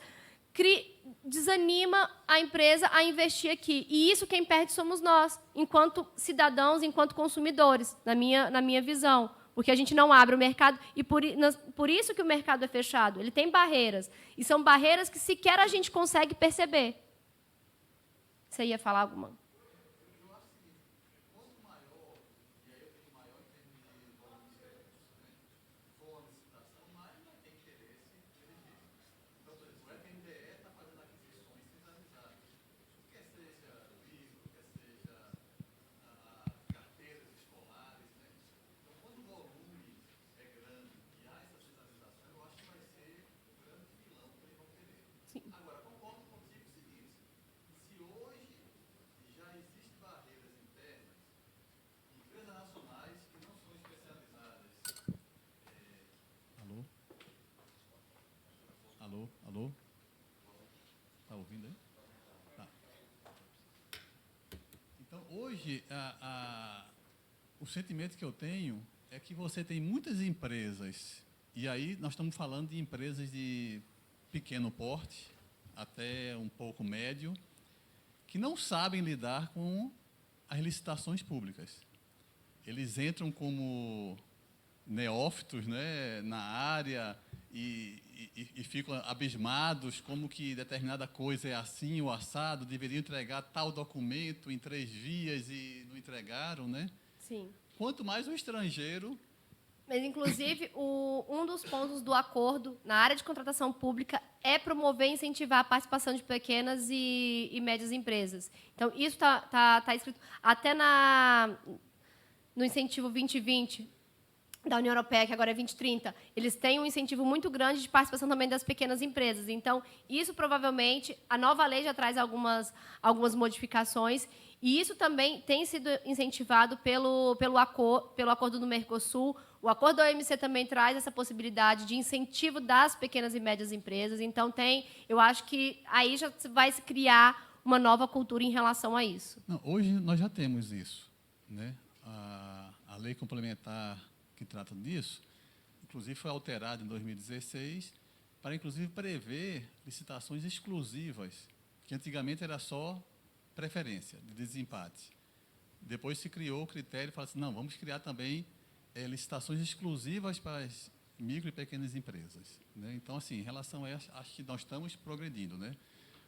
desanima a empresa a investir aqui. E isso quem perde somos nós, enquanto cidadãos, enquanto consumidores, na minha visão. Porque a gente não abre o mercado, e por isso que o mercado é fechado. Ele tem barreiras, e são barreiras que sequer a gente consegue perceber. Você ia falar alguma? hoje, o sentimento que eu tenho é que você tem muitas empresas, e aí nós estamos falando de empresas de pequeno porte, até um pouco médio, que não sabem lidar com as licitações públicas. Eles entram como neófitos, né, na área e ficam abismados como que determinada coisa é assim ou assado, deveriam entregar tal documento em 3 vias e não entregaram, né? Sim. Quanto mais o estrangeiro... Mas, inclusive, um dos pontos do acordo na área de contratação pública é promover e incentivar a participação de pequenas e médias empresas. Então, isso está escrito até no incentivo 2020 da União Europeia, que agora é 2030. Eles têm um incentivo muito grande de participação também das pequenas empresas. Então, isso provavelmente, a nova lei já traz algumas modificações, e isso também tem sido incentivado pelo acordo do Mercosul. O acordo da OMC também traz essa possibilidade de incentivo das pequenas e médias empresas. Então, eu acho que aí já vai se criar uma nova cultura em relação a isso. Não, hoje nós já temos isso, né? A lei complementar que trata disso, inclusive foi alterada em 2016, para, inclusive, prever licitações exclusivas, que antigamente era só preferência, de desempate. Depois se criou o critério e falou assim, não, vamos criar também licitações exclusivas para as micro e pequenas empresas, né? Então, assim, em relação a essa, acho que nós estamos progredindo, né?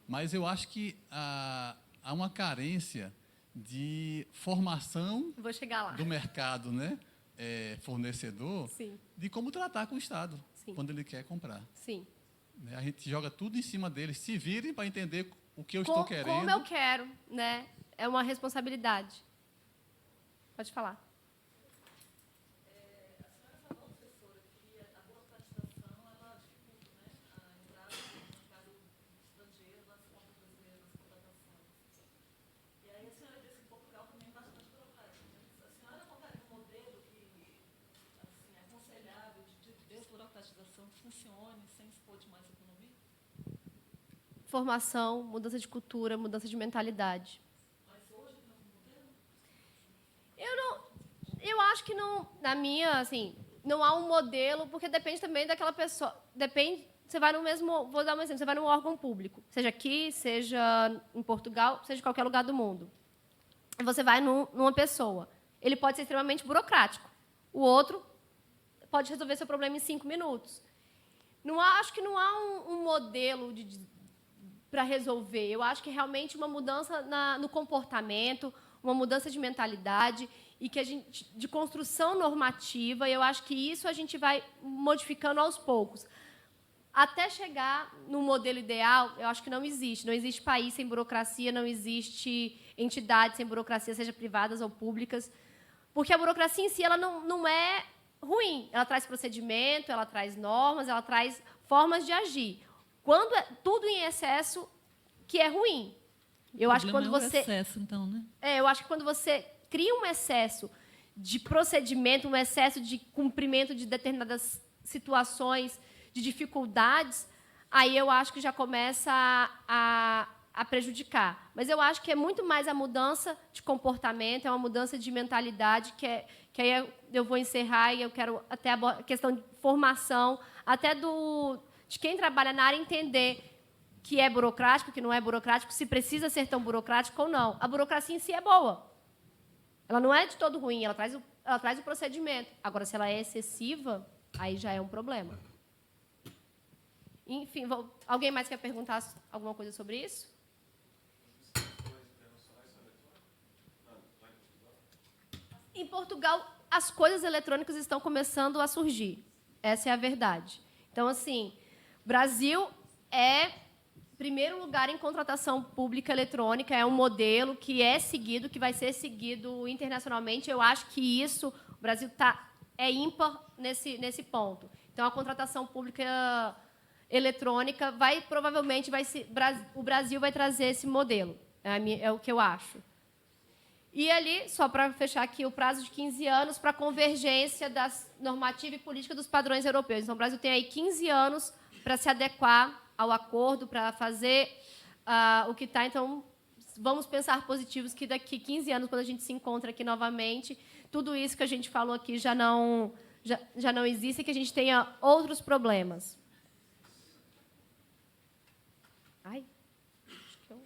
Mas eu acho que há uma carência de formação Vou chegar lá. do mercado, né? Fornecedor, Sim. de como tratar com o Estado, Sim. quando ele quer comprar. Sim. Né? A gente joga tudo em cima deles, se virem para entender o que eu estou querendo. Como eu quero, né? É uma responsabilidade. Pode falar. Funcione sem expor demais a economia? Formação, mudança de cultura, mudança de mentalidade. Mas hoje tem algum modelo? Eu acho que não, na minha, assim, não há um modelo, porque depende também daquela pessoa. Depende, você vai no mesmo, vou dar um exemplo, você vai num órgão público, seja aqui, seja em Portugal, seja em qualquer lugar do mundo. Você vai numa pessoa. Ele pode ser extremamente burocrático. O outro pode resolver seu problema em 5 minutos. Acho que não há um modelo para resolver. Eu acho que realmente uma mudança no comportamento, uma mudança de mentalidade e que de construção normativa. E eu acho que isso a gente vai modificando aos poucos. Até chegar no modelo ideal, eu acho que não existe. Não existe país sem burocracia, não existe entidade sem burocracia, seja privadas ou públicas. Porque a burocracia em si ela não é ruim. Ela traz procedimento, ela traz normas, ela traz formas de agir. Quando é tudo em excesso, que é ruim. Eu acho que quando você excesso, então, né? eu acho que quando você cria um excesso de procedimento, um excesso de cumprimento de determinadas situações, de dificuldades, aí eu acho que já começa a prejudicar. Mas eu acho que é muito mais a mudança de comportamento, é uma mudança de mentalidade, que aí eu vou encerrar e eu quero até a questão de formação, até de quem trabalha na área entender que é burocrático, que não é burocrático, se precisa ser tão burocrático ou não. A burocracia em si é boa. Ela não é de todo ruim, ela traz o procedimento. Agora, se ela é excessiva, aí já é um problema. Enfim, alguém mais quer perguntar alguma coisa sobre isso? Em Portugal, as coisas eletrônicas estão começando a surgir. Essa é a verdade. Então, assim, Brasil é primeiro lugar em contratação pública eletrônica, é um modelo que é seguido, que vai ser seguido internacionalmente. Eu acho que isso, o Brasil é ímpar nesse ponto. Então, a contratação pública eletrônica o Brasil vai trazer esse modelo. É o que eu acho. E ali, só para fechar aqui, o prazo de 15 anos para a convergência da normativa e política dos padrões europeus. Então, o Brasil tem aí 15 anos para se adequar ao acordo, para fazer o que está. Então, vamos pensar positivos que daqui 15 anos, quando a gente se encontra aqui novamente, tudo isso que a gente falou aqui já não existe e que a gente tenha outros problemas. Ai, acho que eu...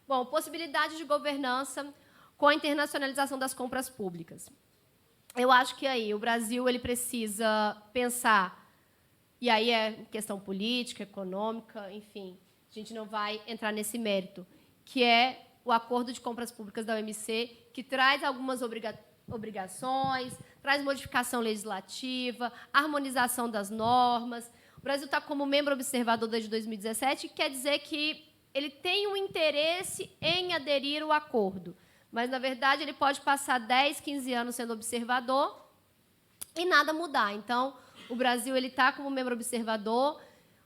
Bom, possibilidade de governança com a internacionalização das compras públicas. Eu acho que aí o Brasil ele precisa pensar, e aí é questão política, econômica, enfim, a gente não vai entrar nesse mérito, que é o acordo de compras públicas da OMC, que traz algumas obrigações, traz modificação legislativa, harmonização das normas. O Brasil está como membro observador desde 2017, que quer dizer que ele tem um interesse em aderir ao acordo, mas, na verdade, ele pode passar 10, 15 anos sendo observador e nada mudar. Então, o Brasil está como membro observador,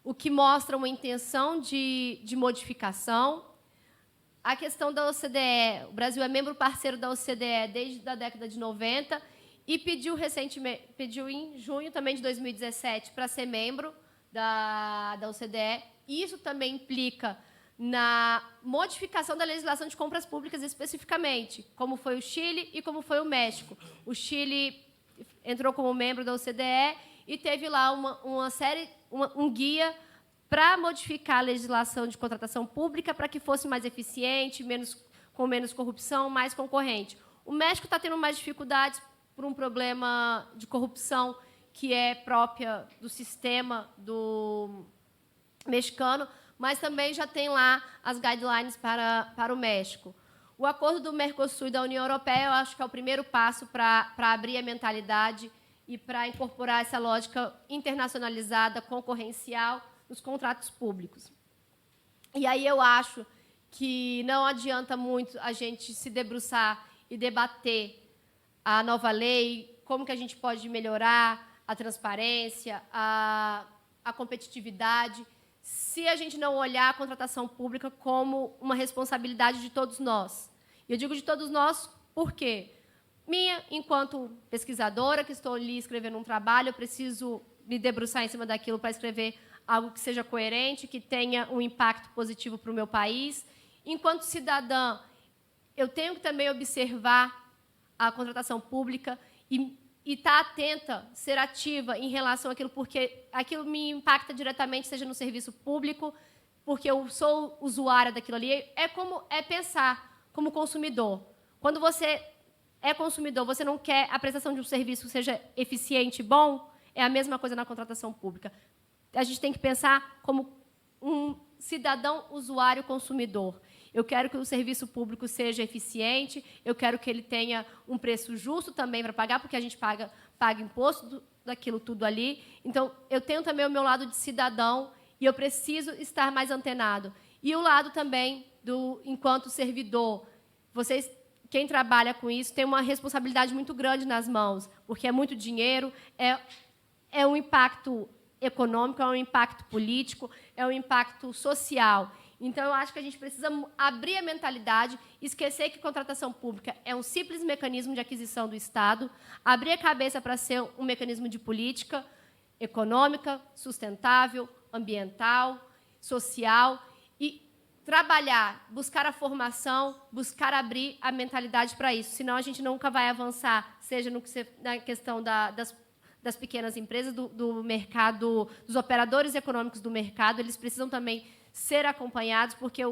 o que mostra uma intenção de modificação. A questão da OCDE, o Brasil é membro parceiro da OCDE desde a década de 90 e pediu em junho também de 2017 para ser membro da OCDE. Isso também implica na modificação da legislação de compras públicas especificamente, como foi o Chile e como foi o México. O Chile entrou como membro da OCDE e teve lá um guia para modificar a legislação de contratação pública para que fosse mais eficiente, com menos corrupção, mais concorrente. O México está tendo mais dificuldades por um problema de corrupção que é própria do sistema do mexicano, mas também já tem lá as guidelines para o México. O acordo do Mercosul e da União Europeia, eu acho que é o primeiro passo para abrir a mentalidade e para incorporar essa lógica internacionalizada, concorrencial, nos contratos públicos. E aí eu acho que não adianta muito a gente se debruçar e debater a nova lei, como que a gente pode melhorar a transparência, a competitividade, se a gente não olhar a contratação pública como uma responsabilidade de todos nós. E eu digo de todos nós por quê? Minha, enquanto pesquisadora, que estou ali escrevendo um trabalho, eu preciso me debruçar em cima daquilo para escrever algo que seja coerente, que tenha um impacto positivo para o meu país. Enquanto cidadã, eu tenho que também observar a contratação pública e estar atenta, ser ativa em relação àquilo, porque aquilo me impacta diretamente, seja no serviço público, porque eu sou usuária daquilo ali. É pensar como consumidor. Quando você é consumidor, você não quer a prestação de um serviço que seja eficiente e bom, é a mesma coisa na contratação pública. A gente tem que pensar como um cidadão usuário consumidor. Eu quero que o serviço público seja eficiente, eu quero que ele tenha um preço justo também para pagar, porque a gente paga imposto daquilo tudo ali. Então, eu tenho também o meu lado de cidadão e eu preciso estar mais antenado. E o lado também enquanto servidor. Vocês, quem trabalha com isso, tem uma responsabilidade muito grande nas mãos, porque é muito dinheiro, é um impacto econômico, é um impacto político, é um impacto social. Então, eu acho que a gente precisa abrir a mentalidade, esquecer que contratação pública é um simples mecanismo de aquisição do Estado, abrir a cabeça para ser um mecanismo de política econômica, sustentável, ambiental, social, e trabalhar, buscar a formação, buscar abrir a mentalidade para isso. Senão, a gente nunca vai avançar, seja na questão das pequenas empresas, do mercado, dos operadores econômicos do mercado. Eles precisam também serem acompanhados, porque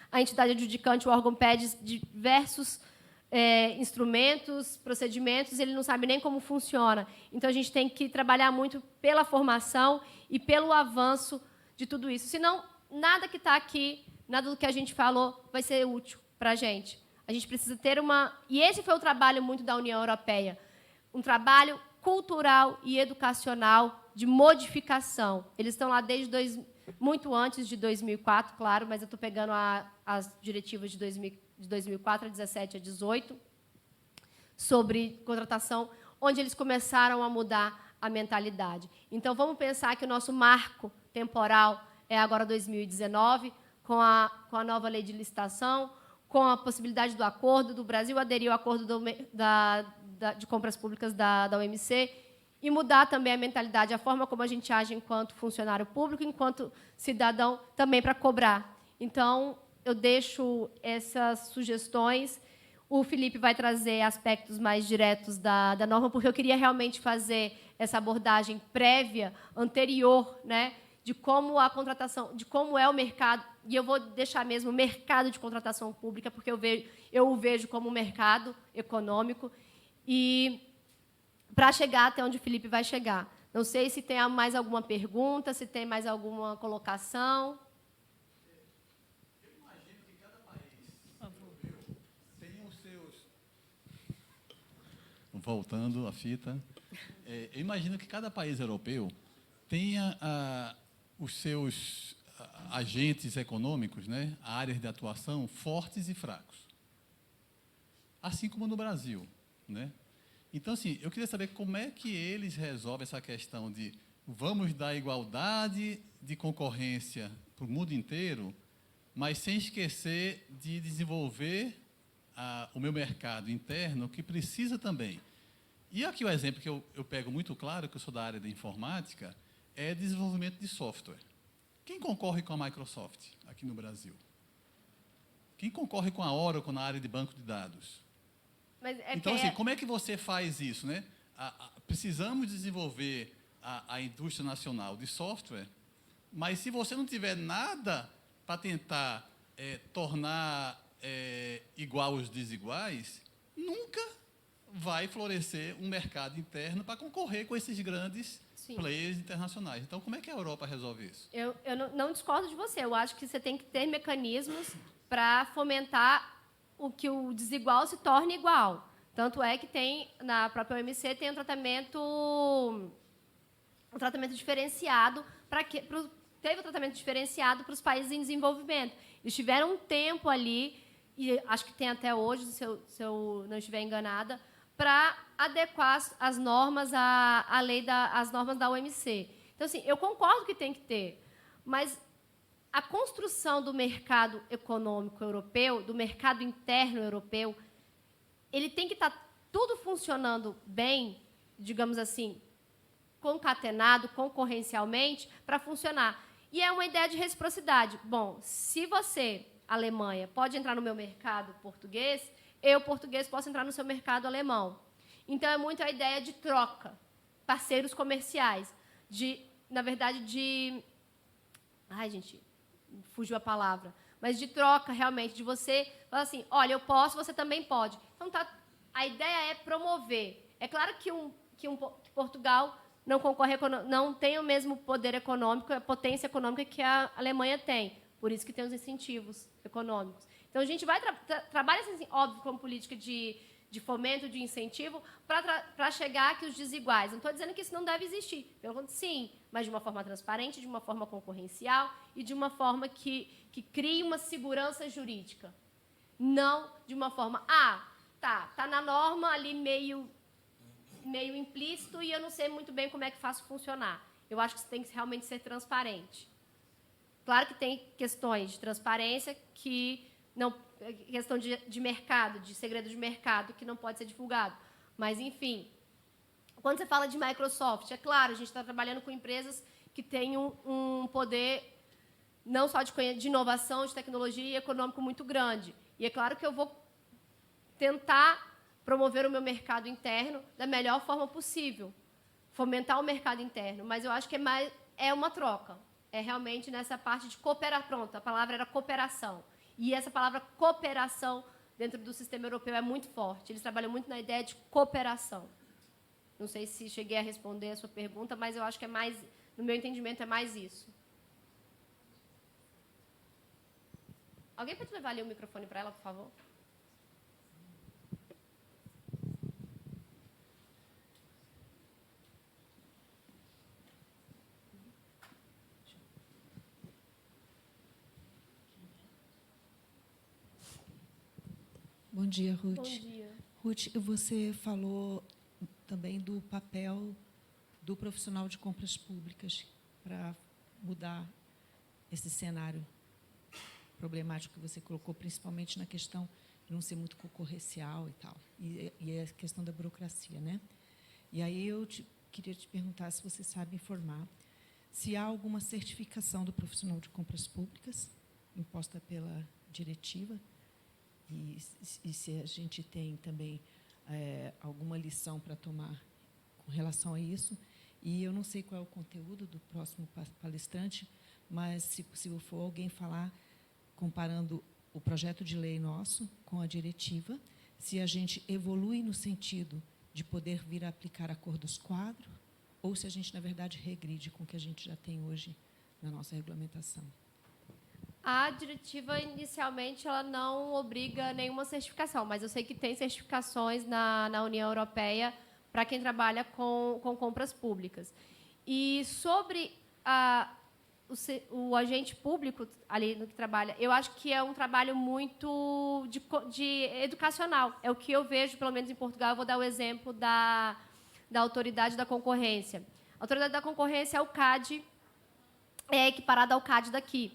a entidade adjudicante, o órgão, pede diversos instrumentos, procedimentos, ele não sabe nem como funciona. Então, a gente tem que trabalhar muito pela formação e pelo avanço de tudo isso. Senão, nada que está aqui, nada do que a gente falou, vai ser útil para a gente. A gente precisa ter uma... E esse foi o trabalho muito da União Europeia, um trabalho cultural e educacional de modificação. Eles estão lá desde muito antes de 2004, claro, mas eu estou pegando as diretivas de 2004 a 17 a 18, sobre contratação, onde eles começaram a mudar a mentalidade. Então, vamos pensar que o nosso marco temporal é agora 2019, com a nova lei de licitação, com a possibilidade do acordo do Brasil aderir ao acordo de compras públicas da OMC, e mudar também a mentalidade, a forma como a gente age enquanto funcionário público, enquanto cidadão, também para cobrar. Então, eu deixo essas sugestões. O Felipe vai trazer aspectos mais diretos da norma, porque eu queria realmente fazer essa abordagem prévia, anterior, né, de como a contratação, de como é o mercado, e eu vou deixar mesmo o mercado de contratação pública, porque eu o vejo como um mercado econômico, e para chegar até onde o Felipe vai chegar. Não sei se tem mais alguma pergunta, se tem mais alguma colocação. Eu imagino que cada país europeu tem os seus... Voltando à fita, eu imagino que cada país europeu tenha os seus agentes econômicos, né, áreas de atuação fortes e fracos, assim como no Brasil, né? Então, assim, eu queria saber como é que eles resolvem essa questão de vamos dar igualdade de concorrência para o mundo inteiro, mas sem esquecer de desenvolver o meu mercado interno, que precisa também. E aqui o exemplo que eu pego muito claro, que eu sou da área da informática, é desenvolvimento de software. Quem concorre com a Microsoft aqui no Brasil? Quem concorre com a Oracle na área de banco de dados? Então, assim, como é que você faz isso, né? Precisamos desenvolver a indústria nacional de software, mas se você não tiver nada para tentar tornar igual os desiguais, nunca vai florescer um mercado interno para concorrer com esses grandes players internacionais. Então, como é que a Europa resolve isso? Eu não discordo de você. Eu acho que você tem que ter mecanismos para fomentar que o desigual se torne igual. Tanto é que tem, na própria OMC, tem um tratamento diferenciado teve um tratamento diferenciado para os países em desenvolvimento. Eles tiveram um tempo ali, e acho que tem até hoje, se eu não estiver enganada, para adequar as normas à lei as normas da OMC. Então, assim, eu concordo que tem que ter, mas a construção do mercado econômico europeu, do mercado interno europeu, ele tem que estar tudo funcionando bem, digamos assim, concatenado, concorrencialmente, para funcionar. E é uma ideia de reciprocidade. Bom, se você, Alemanha, pode entrar no meu mercado português, eu, português, posso entrar no seu mercado alemão. Então, é muito a ideia de troca, parceiros comerciais, na verdade, ai, gente, fugiu a palavra, mas de troca, realmente, de você falar assim, olha, eu posso, você também pode. Então, a ideia é promover. É claro que Portugal não tem o mesmo poder econômico, a potência econômica que a Alemanha tem, por isso que tem os incentivos econômicos. Então, a gente vai trabalha, assim, óbvio, como política de fomento, de incentivo, para chegar aqui os desiguais. Não estou dizendo que isso não deve existir. Pelo contrário, sim, mas de uma forma transparente, de uma forma concorrencial e de uma forma que crie uma segurança jurídica. Não de uma forma, tá na norma ali meio implícito e eu não sei muito bem como é que faço funcionar. Eu acho que isso tem que realmente ser transparente. Claro que tem questões de transparência questão de mercado, de segredo de mercado, que não pode ser divulgado. Mas, enfim, quando você fala de Microsoft, é claro, a gente está trabalhando com empresas que têm um poder não só de inovação, de tecnologia e econômico muito grande. E é claro que eu vou tentar promover o meu mercado interno da melhor forma possível, fomentar o mercado interno, mas eu acho que é uma troca. É realmente nessa parte de cooperar. Pronto, a palavra era cooperação. E essa palavra cooperação dentro do sistema europeu é muito forte. Eles trabalham muito na ideia de cooperação. Não sei se cheguei a responder a sua pergunta, mas eu acho que no meu entendimento, é mais isso. Alguém pode levar ali o microfone para ela, por favor? Bom dia, Ruth. Bom dia. Ruth, você falou também do papel do profissional de compras públicas para mudar esse cenário problemático que você colocou, principalmente na questão de não ser muito concorrencial e tal, e a questão da burocracia, né? E aí eu queria te perguntar se você sabe informar se há alguma certificação do profissional de compras públicas imposta pela diretiva e se a gente tem também alguma lição para tomar com relação a isso. E eu não sei qual é o conteúdo do próximo palestrante, mas, se possível for, alguém falar, comparando o projeto de lei nosso com a diretiva, se a gente evolui no sentido de poder vir a aplicar acordos quadro, ou se a gente, na verdade, regride com o que a gente já tem hoje na nossa regulamentação. A diretiva, inicialmente, ela não obriga nenhuma certificação, mas eu sei que tem certificações na União Europeia para quem trabalha com compras públicas. E sobre o agente público ali no que trabalha, eu acho que é um trabalho muito de educacional. É o que eu vejo, pelo menos em Portugal. Eu vou dar o exemplo da Autoridade da Concorrência. A Autoridade da Concorrência é o CAD, é equiparada ao CAD daqui.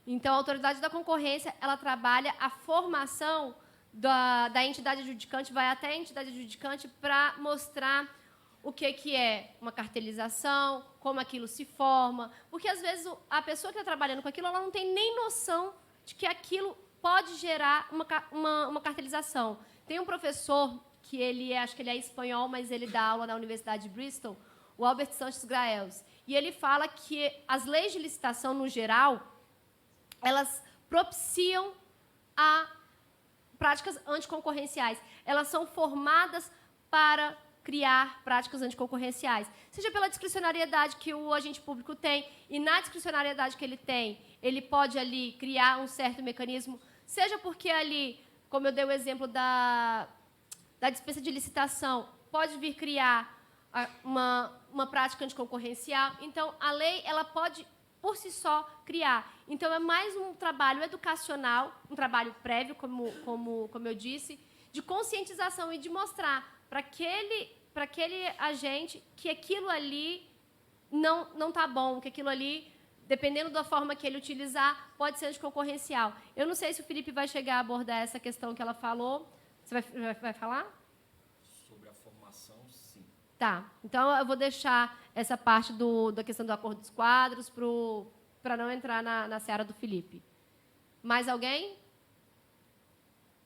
Então, a Autoridade da Concorrência, ela trabalha a formação da entidade adjudicante, vai até a entidade adjudicante para mostrar o que é uma cartelização, como aquilo se forma, porque, às vezes, a pessoa que está trabalhando com aquilo, ela não tem nem noção de que aquilo pode gerar uma cartelização. Tem um professor, que acho que ele é espanhol, mas ele dá aula na Universidade de Bristol, o Albert Sanches Graels, e ele fala que as leis de licitação, no geral, elas propiciam a práticas anticoncorrenciais. Elas são formadas para criar práticas anticoncorrenciais, seja pela discricionariedade que o agente público tem, e na discricionariedade que ele tem, ele pode ali criar um certo mecanismo, seja porque ali, como eu dei o exemplo da dispensa de licitação, pode vir criar uma prática anticoncorrencial. Então, a lei ela pode, por si só, criar. Então, é mais um trabalho educacional, um trabalho prévio, como eu disse, de conscientização e de mostrar para aquele agente que aquilo ali não está bom, que aquilo ali, dependendo da forma que ele utilizar, pode ser anticoncorrencial. Eu não sei se o Felipe vai chegar a abordar essa questão que ela falou. Você vai falar? Sobre a formação, sim. Tá. Então, eu vou deixar essa parte da questão do acordo dos quadros para não entrar na seara do Felipe. Mais alguém?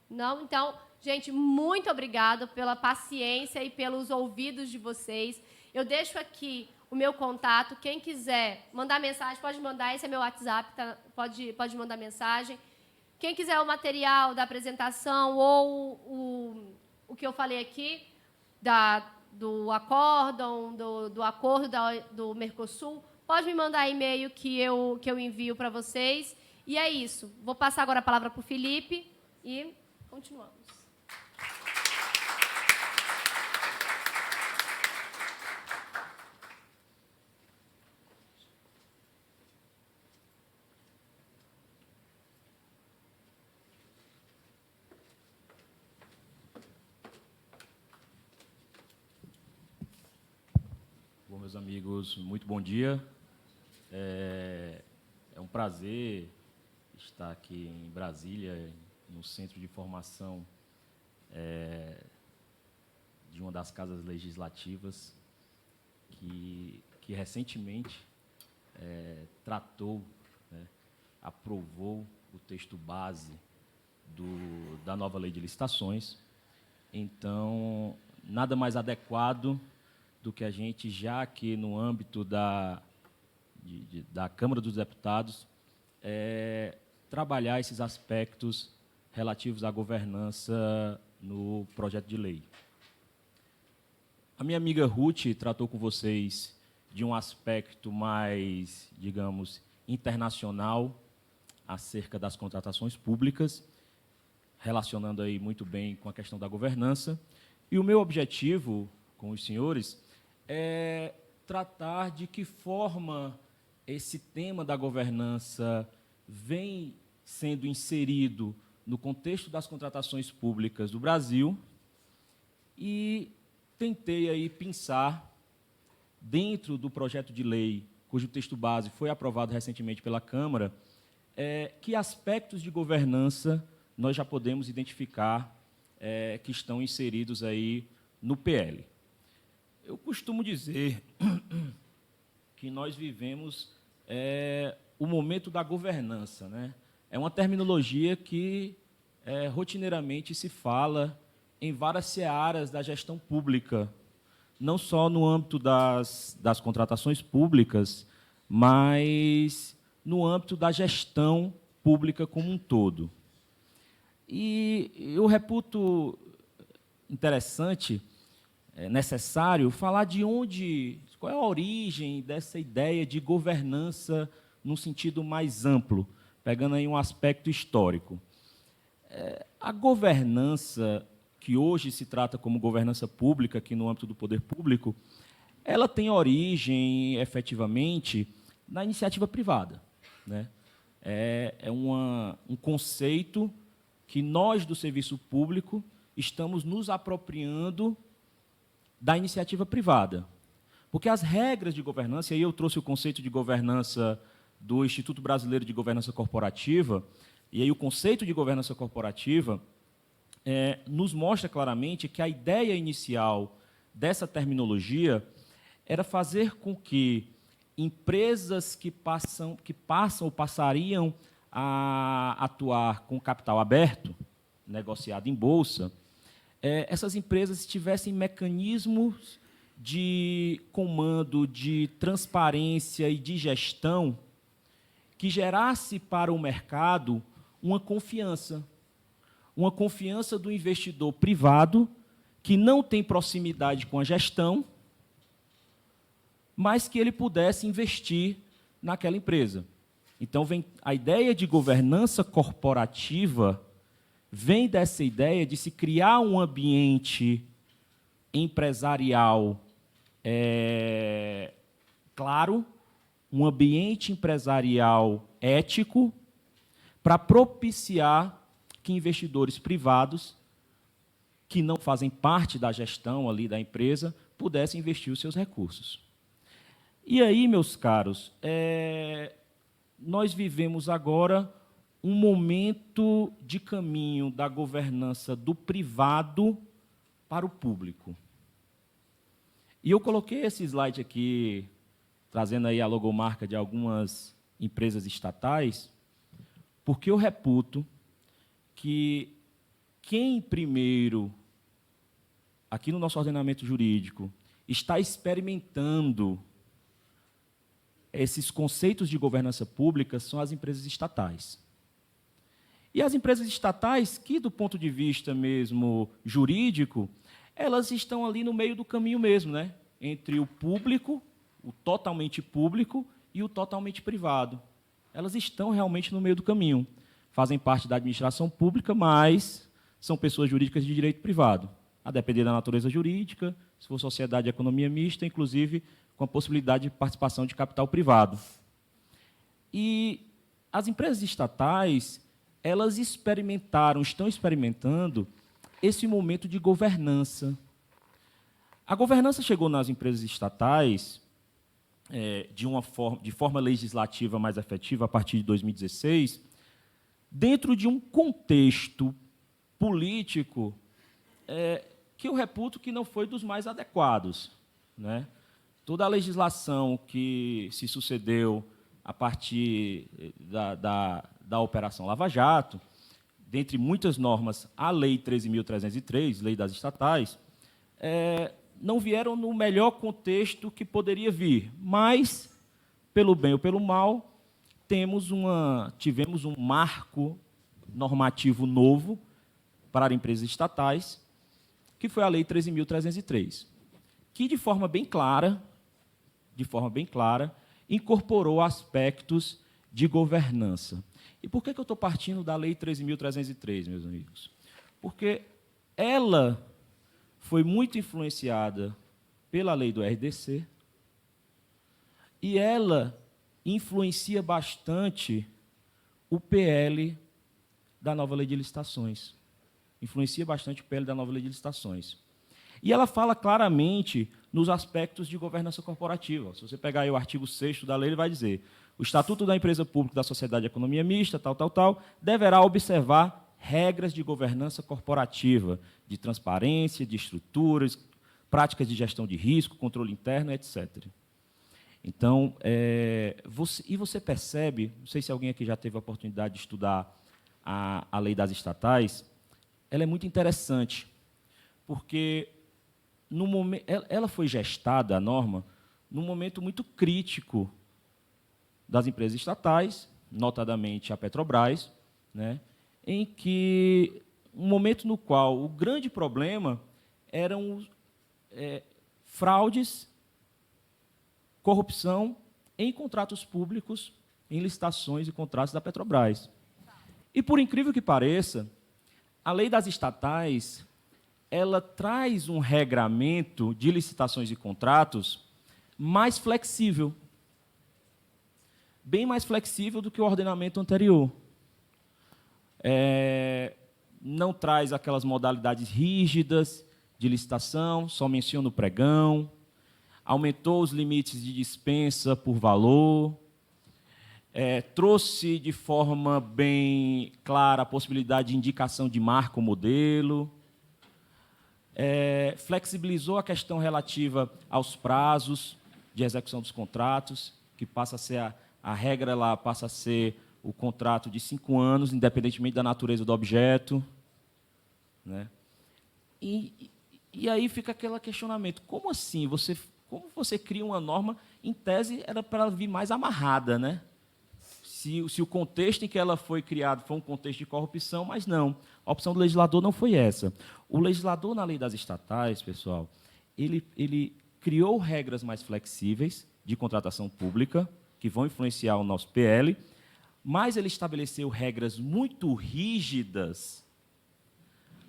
Não? Então, gente, muito obrigada pela paciência e pelos ouvidos de vocês. Eu deixo aqui o meu contato. Quem quiser mandar mensagem, pode mandar. Esse é meu WhatsApp, tá? Pode mandar mensagem. Quem quiser o material da apresentação ou o que eu falei aqui, do acórdão, do acordo do Mercosul, pode me mandar e-mail que eu envio para vocês. E é isso. Vou passar agora a palavra para o Felipe e continuamos. Bom, meus amigos, muito bom dia. É um prazer estar aqui em Brasília, no Centro de Formação de uma das casas legislativas que recentemente tratou, aprovou o texto base da nova lei de licitações. Então, nada mais adequado do que a gente, já aqui no âmbito da Câmara dos Deputados, trabalhar esses aspectos relativos à governança no projeto de lei. A minha amiga Ruth tratou com vocês de um aspecto mais, digamos, internacional, acerca das contratações públicas, relacionando aí muito bem com a questão da governança. E o meu objetivo com os senhores é tratar de que forma esse tema da governança vem sendo inserido no contexto das contratações públicas do Brasil e tentei aí pensar, dentro do projeto de lei, cujo texto base foi aprovado recentemente pela Câmara, que aspectos de governança nós já podemos identificar que estão inseridos aí no PL. Eu costumo dizer que nós vivemos o momento da governança, né? É uma terminologia que rotineiramente se fala em várias searas da gestão pública, não só no âmbito das contratações públicas, mas no âmbito da gestão pública como um todo. E eu reputo interessante, necessário, falar de qual é a origem dessa ideia de governança num sentido mais amplo, pegando aí um aspecto histórico. A governança, que hoje se trata como governança pública, aqui no âmbito do poder público, ela tem origem, efetivamente, na iniciativa privada, né? Um conceito que nós, do serviço público, estamos nos apropriando da iniciativa privada. Porque as regras de governança, e aí eu trouxe o conceito de governança do Instituto Brasileiro de Governança Corporativa, e aí o conceito de governança corporativa nos mostra claramente que a ideia inicial dessa terminologia era fazer com que empresas que passam ou passariam a atuar com capital aberto, negociado em bolsa, essas empresas tivessem mecanismos de comando, de transparência e de gestão que gerasse para o mercado uma confiança do investidor privado que não tem proximidade com a gestão, mas que ele pudesse investir naquela empresa. Então, a ideia de governança corporativa vem dessa ideia de se criar um ambiente empresarial claro, um ambiente empresarial ético, para propiciar que investidores privados, que não fazem parte da gestão ali da empresa, pudessem investir os seus recursos. E aí, meus caros, nós vivemos agora um momento de caminho da governança do privado para o público. E eu coloquei esse slide aqui, trazendo aí a logomarca de algumas empresas estatais, porque eu reputo que quem primeiro, aqui no nosso ordenamento jurídico, está experimentando esses conceitos de governança pública são as empresas estatais. E as empresas estatais, que do ponto de vista mesmo jurídico, elas estão ali no meio do caminho mesmo, né? Entre o público, o totalmente público, e o totalmente privado. Elas estão realmente no meio do caminho. Fazem parte da administração pública, mas são pessoas jurídicas de direito privado, a depender da natureza jurídica, se for sociedade de economia mista, inclusive com a possibilidade de participação de capital privado. E as empresas estatais, elas estão experimentando esse momento de governança. A governança chegou nas empresas estatais de forma legislativa mais efetiva a partir de 2016, dentro de um contexto político que eu reputo que não foi dos mais adequados, né? Toda a legislação que se sucedeu a partir da Operação Lava Jato, dentre muitas normas, a Lei 13.303, Lei das Estatais, não vieram no melhor contexto que poderia vir, mas, pelo bem ou pelo mal, tivemos um marco normativo novo para empresas estatais, que foi a Lei 13.303, que, de forma bem clara, incorporou aspectos de governança. E por que eu estou partindo da Lei 13.303, meus amigos? Porque ela foi muito influenciada pela lei do RDC e ela influencia bastante o PL da nova lei de licitações. Influencia bastante o PL da nova lei de licitações. E ela fala claramente nos aspectos de governança corporativa. Se você pegar aí o artigo 6º da lei, ele vai dizer: o Estatuto da Empresa Pública da Sociedade de Economia Mista, deverá observar regras de governança corporativa, de transparência, de estruturas, práticas de gestão de risco, controle interno, etc. Então, você percebe, não sei se alguém aqui já teve a oportunidade de estudar a lei das estatais, ela é muito interessante, porque ela foi gestada, a norma, num momento muito crítico das empresas estatais, notadamente a Petrobras, né, em que um momento no qual o grande problema eram fraudes, corrupção em contratos públicos, em licitações e contratos da Petrobras. E, por incrível que pareça, a lei das estatais, ela traz um regramento de licitações e contratos mais flexível, bem mais flexível do que o ordenamento anterior. Não traz aquelas modalidades rígidas de licitação, só menciona o pregão, aumentou os limites de dispensa por valor, trouxe de forma bem clara a possibilidade de indicação de marca ou modelo, flexibilizou a questão relativa aos prazos de execução dos contratos, que passa a ser a regra lá passa a ser o contrato de 5 anos, independentemente da natureza do objeto, né? E aí fica aquele questionamento: como assim? Como você cria uma norma, em tese, era para ela vir mais amarrada, né? Se o contexto em que ela foi criada foi um contexto de corrupção, mas não. A opção do legislador não foi essa. O legislador, na lei das estatais, pessoal, ele criou regras mais flexíveis de contratação pública, que vão influenciar o nosso PL, mas ele estabeleceu regras muito rígidas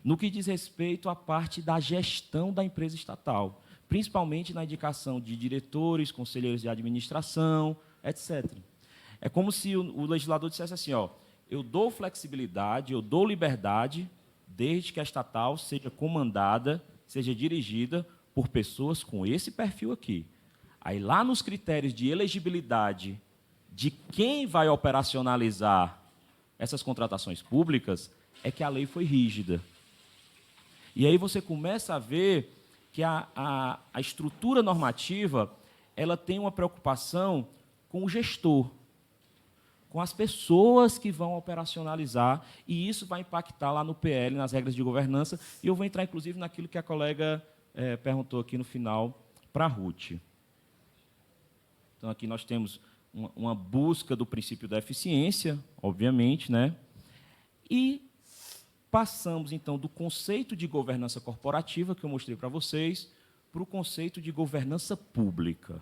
no que diz respeito à parte da gestão da empresa estatal, principalmente na indicação de diretores, conselheiros de administração, etc. É como se o legislador dissesse assim: eu dou flexibilidade, eu dou liberdade, desde que a estatal seja comandada, seja dirigida por pessoas com esse perfil aqui. Aí, lá nos critérios de elegibilidade de quem vai operacionalizar essas contratações públicas, é que a lei foi rígida. E aí você começa a ver que a estrutura normativa ela tem uma preocupação com o gestor, com as pessoas que vão operacionalizar, e isso vai impactar lá no PL, nas regras de governança, e eu vou entrar, inclusive, naquilo que a colega perguntou aqui no final para a Ruth. Então, aqui nós temos uma busca do princípio da eficiência, obviamente, né? E passamos, então, do conceito de governança corporativa, que eu mostrei para vocês, para o conceito de governança pública.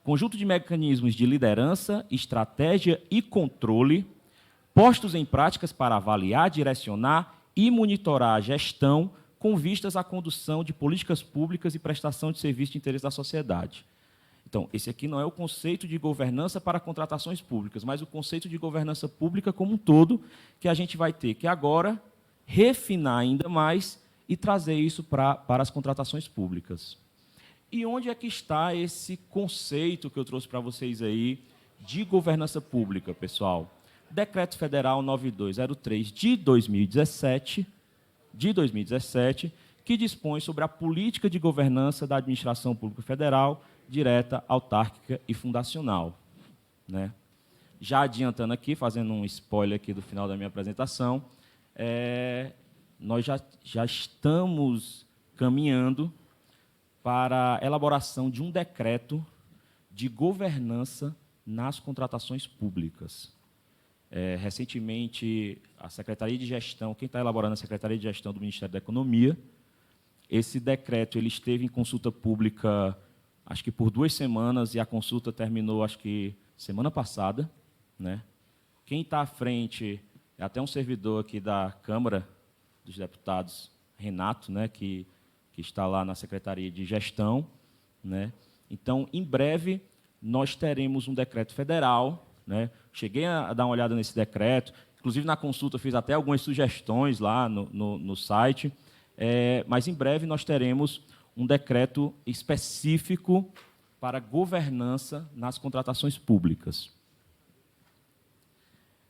Conjunto de mecanismos de liderança, estratégia e controle postos em práticas para avaliar, direcionar e monitorar a gestão com vistas à condução de políticas públicas e prestação de serviços de interesse da sociedade. Então, esse aqui não é o conceito de governança para contratações públicas, mas o conceito de governança pública como um todo, que a gente vai ter que agora refinar ainda mais e trazer isso para as contratações públicas. E onde é que está esse conceito que eu trouxe para vocês aí de governança pública, pessoal? Decreto Federal 9203 de 2017, que dispõe sobre a política de governança da administração pública federal, direta, autárquica e fundacional, né? Já adiantando aqui, fazendo um spoiler aqui do final da minha apresentação, nós já estamos caminhando para a elaboração de um decreto de governança nas contratações públicas. Recentemente, a Secretaria de Gestão, quem está elaborando a Secretaria de Gestão do Ministério da Economia, esse decreto ele esteve em consulta pública, acho que por 2 semanas, e a consulta terminou, acho que semana passada, né? Quem está à frente é até um servidor aqui da Câmara dos Deputados, Renato, né, que está lá na Secretaria de Gestão, né? Então, em breve, nós teremos um decreto federal, né? Cheguei a dar uma olhada nesse decreto, inclusive na consulta fiz até algumas sugestões lá no site, mas em breve nós teremos um decreto específico para governança nas contratações públicas.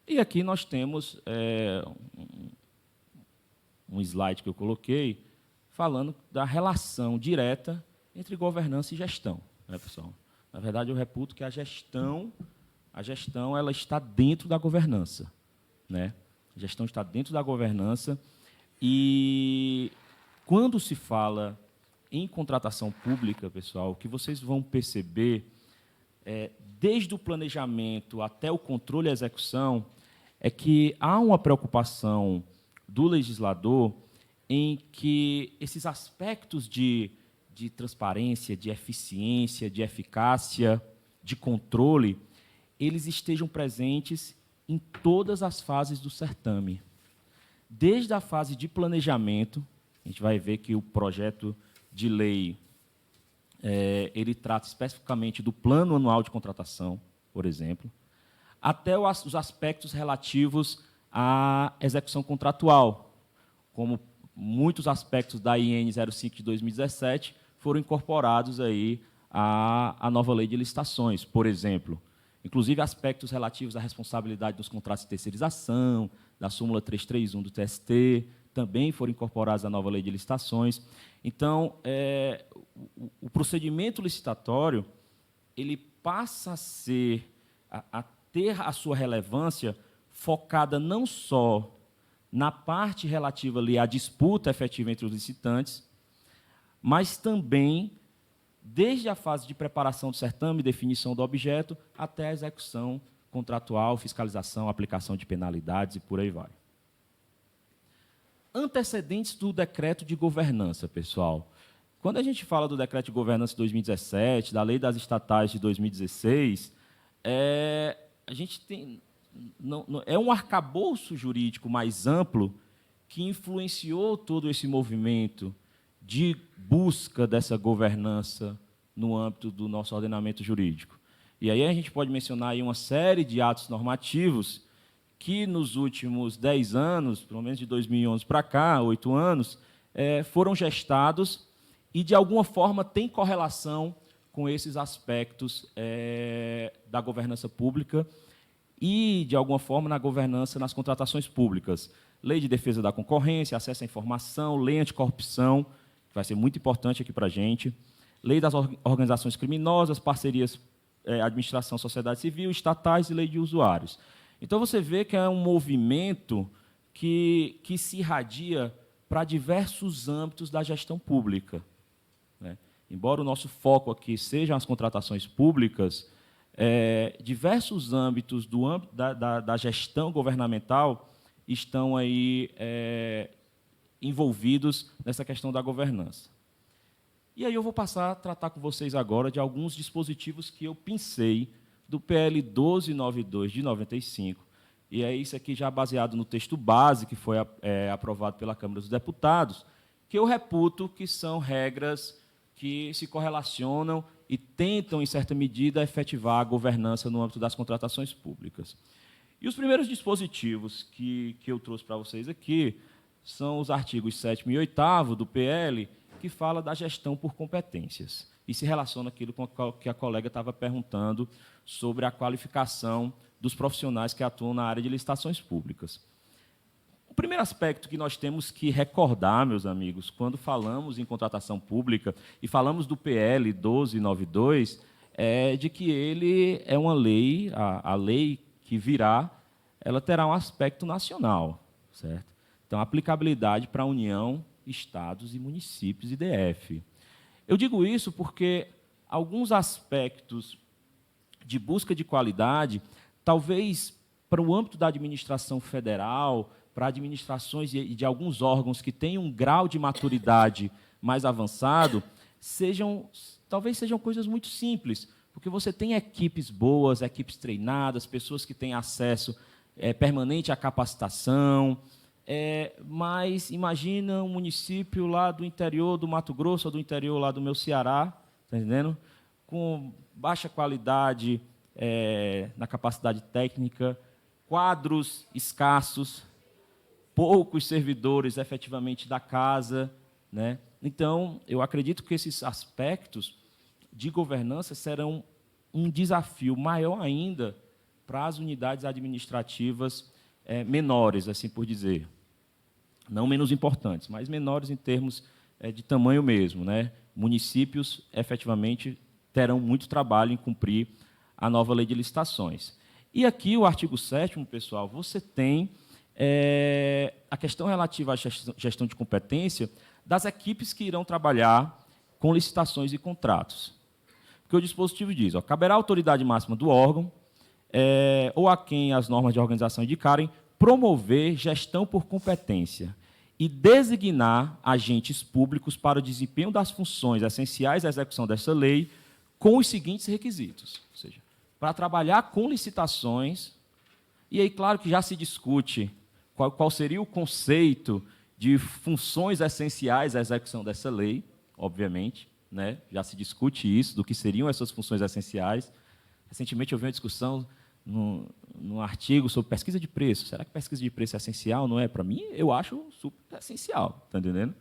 E aqui nós temos um slide que eu coloquei, falando da relação direta entre governança e gestão, né, pessoal? Na verdade, eu reputo que a gestão ela está dentro da governança, né? A gestão está dentro da governança e quando se fala em contratação pública, pessoal, o que vocês vão perceber desde o planejamento até o controle e a execução, é que há uma preocupação do legislador em que esses aspectos de transparência, de eficiência, de eficácia, de controle, eles estejam presentes em todas as fases do certame. Desde a fase de planejamento, a gente vai ver que o projeto de lei ele trata especificamente do plano anual de contratação, por exemplo, até os aspectos relativos à execução contratual, como muitos aspectos da IN 05 de 2017 foram incorporados aí à nova lei de licitações, por exemplo. Inclusive, aspectos relativos à responsabilidade dos contratos de terceirização, da súmula 331 do TST, também foram incorporados à nova lei de licitações. Então, o procedimento licitatório ele passa a ser, a ter a sua relevância focada não só na parte relativa ali à disputa efetiva entre os licitantes, mas também desde a fase de preparação do certame, definição do objeto, até a execução contratual, fiscalização, aplicação de penalidades e por aí vai. Antecedentes do decreto de governança, pessoal. Quando a gente fala do decreto de governança de 2017, da lei das estatais de 2016, a gente tem é um arcabouço jurídico mais amplo que influenciou todo esse movimento de busca dessa governança no âmbito do nosso ordenamento jurídico. E aí a gente pode mencionar aí uma série de atos normativos que, nos últimos 10 anos, pelo menos de 2011 para cá, 8 anos, foram gestados e, de alguma forma, têm correlação com esses aspectos da governança pública e, de alguma forma, na governança nas contratações públicas. Lei de defesa da concorrência, acesso à informação, lei anticorrupção, que vai ser muito importante aqui para a gente, lei das organizações criminosas, parcerias, administração, sociedade civil, estatais e lei de usuários. Então, você vê que é um movimento que se irradia para diversos âmbitos da gestão pública, né? Embora o nosso foco aqui sejam as contratações públicas, diversos âmbitos da gestão governamental estão aí envolvidos nessa questão da governança. E aí eu vou passar a tratar com vocês agora de alguns dispositivos que eu pensei do PL 1292 de 95, e é isso aqui já baseado no texto base que foi aprovado pela Câmara dos Deputados, que eu reputo que são regras que se correlacionam e tentam, em certa medida, efetivar a governança no âmbito das contratações públicas. E os primeiros dispositivos que eu trouxe para vocês aqui são os artigos 7º e 8º do PL, que fala da gestão por competências, e se relaciona aquilo com que a colega estava perguntando sobre a qualificação dos profissionais que atuam na área de licitações públicas. O primeiro aspecto que nós temos que recordar, meus amigos, quando falamos em contratação pública e falamos do PL 1292, é de que ele é uma lei, a lei que virá, ela terá um aspecto nacional, certo? Então, aplicabilidade para a União, estados e municípios e DF. Eu digo isso porque alguns aspectos de busca de qualidade, talvez para o âmbito da administração federal, para administrações e de alguns órgãos que têm um grau de maturidade mais avançado, talvez sejam coisas muito simples, porque você tem equipes boas, equipes treinadas, pessoas que têm acesso permanente à capacitação, mas imagina um município lá do interior do Mato Grosso ou do interior lá do meu Ceará, tá entendendo? Com baixa qualidade na capacidade técnica, quadros escassos, poucos servidores efetivamente da casa, né? Então, eu acredito que esses aspectos de governança serão um desafio maior ainda para as unidades administrativas menores, assim por dizer. não menos importantes, mas menores em termos de tamanho mesmo, né? Municípios, efetivamente, terão muito trabalho em cumprir a nova lei de licitações. E aqui, o artigo 7º, pessoal, você tem a questão relativa à gestão de competência das equipes que irão trabalhar com licitações e contratos. Porque o dispositivo diz, caberá à autoridade máxima do órgão, ou a quem as normas de organização indicarem, promover gestão por competência e designar agentes públicos para o desempenho das funções essenciais à execução dessa lei com os seguintes requisitos. Ou seja, para trabalhar com licitações, e aí, claro que já se discute qual seria o conceito de funções essenciais à execução dessa lei, obviamente, né? Já se discute isso, do que seriam essas funções essenciais. Recentemente eu vi uma discussão no artigo sobre pesquisa de preço. Será que pesquisa de preço é essencial? Não é? Para mim, eu acho super essencial, está entendendo?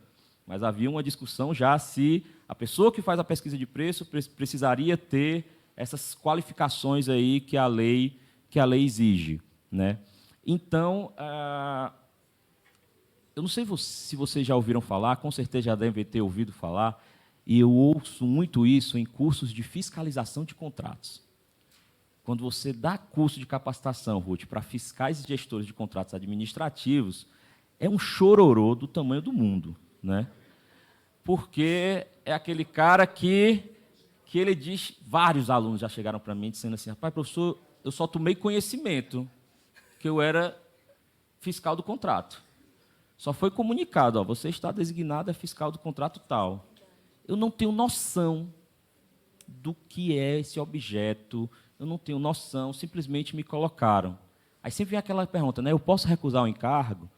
Mas havia uma discussão já se a pessoa que faz a pesquisa de preço precisaria ter essas qualificações aí que a lei exige, né? Então, eu não sei se vocês já ouviram falar, com certeza já devem ter ouvido falar, e eu ouço muito isso em cursos de fiscalização de contratos. Quando você dá curso de capacitação, Ruth, para fiscais e gestores de contratos administrativos, é um chororô do tamanho do mundo, né? Porque é aquele cara que ele diz, vários alunos já chegaram para mim dizendo assim, rapaz, professor, eu só tomei conhecimento que eu era fiscal do contrato. Só foi comunicado, você está designado a fiscal do contrato tal. Eu não tenho noção do que é esse objeto, eu não tenho noção, simplesmente me colocaram. Aí sempre vem aquela pergunta, né? Eu posso recusar o encargo?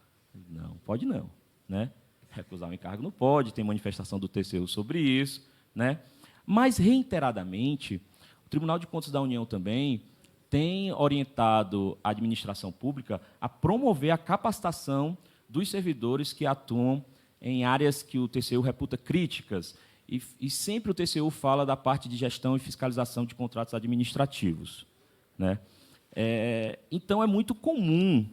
Não, pode não, né? Recusar o encargo não pode, tem manifestação do TCU sobre isso, né? Mas, reiteradamente, o Tribunal de Contas da União também tem orientado a administração pública a promover a capacitação dos servidores que atuam em áreas que o TCU reputa críticas, e sempre o TCU fala da parte de gestão e fiscalização de contratos administrativos, né? Então, é muito comum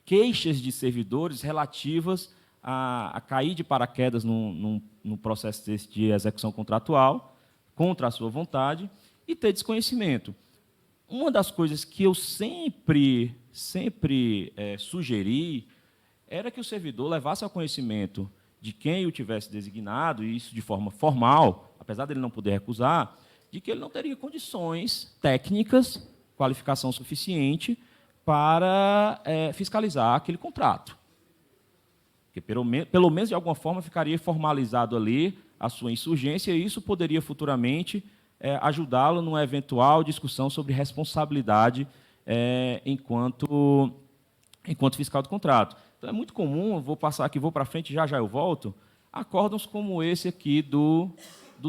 queixas de servidores relativas a cair de paraquedas num processo desse de execução contratual, contra a sua vontade, e ter desconhecimento. Uma das coisas que eu sempre sugeri era que o servidor levasse ao conhecimento de quem o tivesse designado, e isso de forma formal, apesar dele não poder recusar, de que ele não teria condições técnicas, qualificação suficiente para fiscalizar aquele contrato. Porque, pelo menos, de alguma forma, ficaria formalizado ali a sua insurgência, e isso poderia futuramente ajudá-lo numa eventual discussão sobre responsabilidade enquanto fiscal do contrato. Então, é muito comum, vou passar aqui, vou para frente, já eu volto, acórdãos como esse aqui do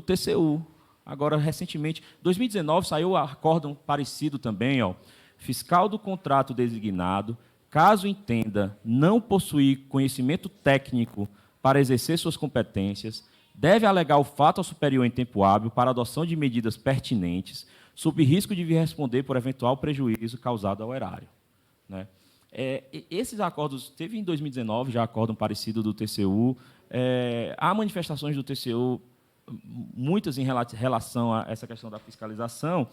TCU. Agora, recentemente, em 2019, saiu acórdão parecido também, fiscal do contrato designado, caso entenda não possuir conhecimento técnico para exercer suas competências, deve alegar o fato ao superior em tempo hábil para adoção de medidas pertinentes, sob risco de vir responder por eventual prejuízo causado ao erário, né? Esses acordos, teve em 2019 já acórdão parecido do TCU, há manifestações do TCU, muitas em relação a essa questão da fiscalização,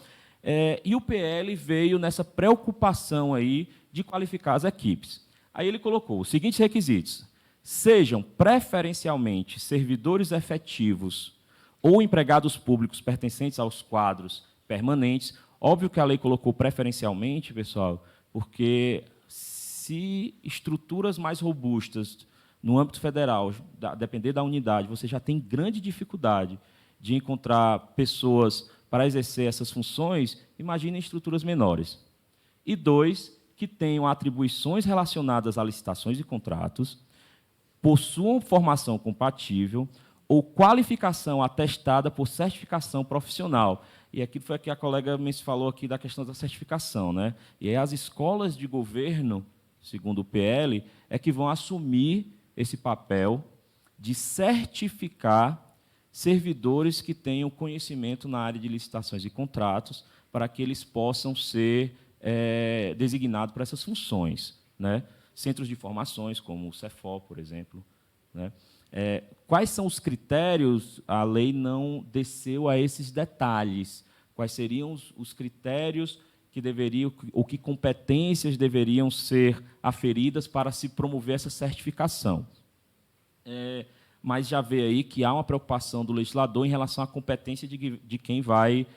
e o PL veio nessa preocupação aí de qualificar as equipes. Aí ele colocou os seguintes requisitos: sejam preferencialmente servidores efetivos ou empregados públicos pertencentes aos quadros permanentes. Óbvio que a lei colocou preferencialmente, pessoal, porque se estruturas mais robustas no âmbito federal, depender da unidade, você já tem grande dificuldade de encontrar pessoas para exercer essas funções, imagine estruturas menores. E 2, que tenham atribuições relacionadas a licitações e contratos, possuam formação compatível ou qualificação atestada por certificação profissional. E aqui foi que a colega me falou aqui da questão da certificação, né? E aí as escolas de governo, segundo o PL, é que vão assumir esse papel de certificar servidores que tenham conhecimento na área de licitações e contratos, para que eles possam ser designados para essas funções, né? centros de informações, como o Cefol, por exemplo, né? Quais são os critérios? A lei não desceu a esses detalhes. Quais seriam os critérios que deveriam, ou que competências deveriam ser aferidas para se promover essa certificação? Mas já vê aí que há uma preocupação do legislador em relação à competência de quem vai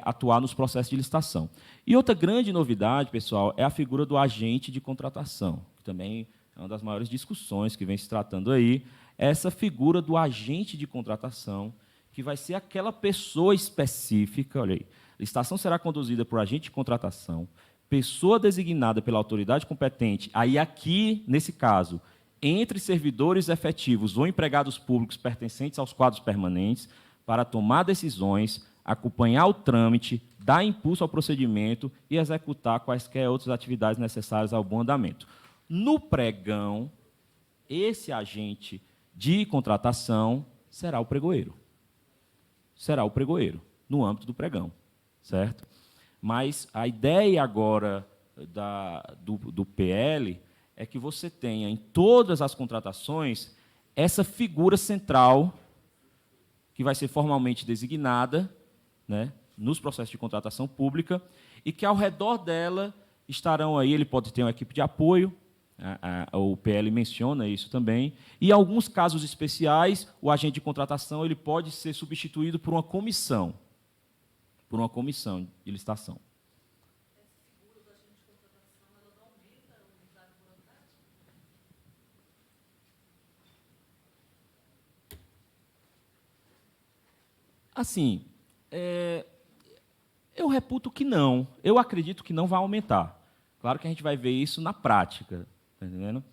atuar nos processos de licitação. E outra grande novidade, pessoal, é a figura do agente de contratação, que também é uma das maiores discussões que vem se tratando aí. Essa figura do agente de contratação, que vai ser aquela pessoa específica, olha aí, licitação será conduzida por agente de contratação, pessoa designada pela autoridade competente, aí aqui, nesse caso, entre servidores efetivos ou empregados públicos pertencentes aos quadros permanentes, para tomar decisões, acompanhar o trâmite, dar impulso ao procedimento e executar quaisquer outras atividades necessárias ao bom andamento. No pregão, esse agente de contratação será o pregoeiro. Será o pregoeiro, no âmbito do pregão, certo? Mas a ideia agora do PL é que você tenha, em todas as contratações, essa figura central que vai ser formalmente designada, né, nos processos de contratação pública, e que, ao redor dela, estarão aí, ele pode ter uma equipe de apoio, o PL menciona isso também, e, em alguns casos especiais, o agente de contratação ele pode ser substituído por uma comissão de licitação. Assim, eu reputo que não. Eu acredito que não vai aumentar. Claro que a gente vai ver isso na prática. Tá entendendo?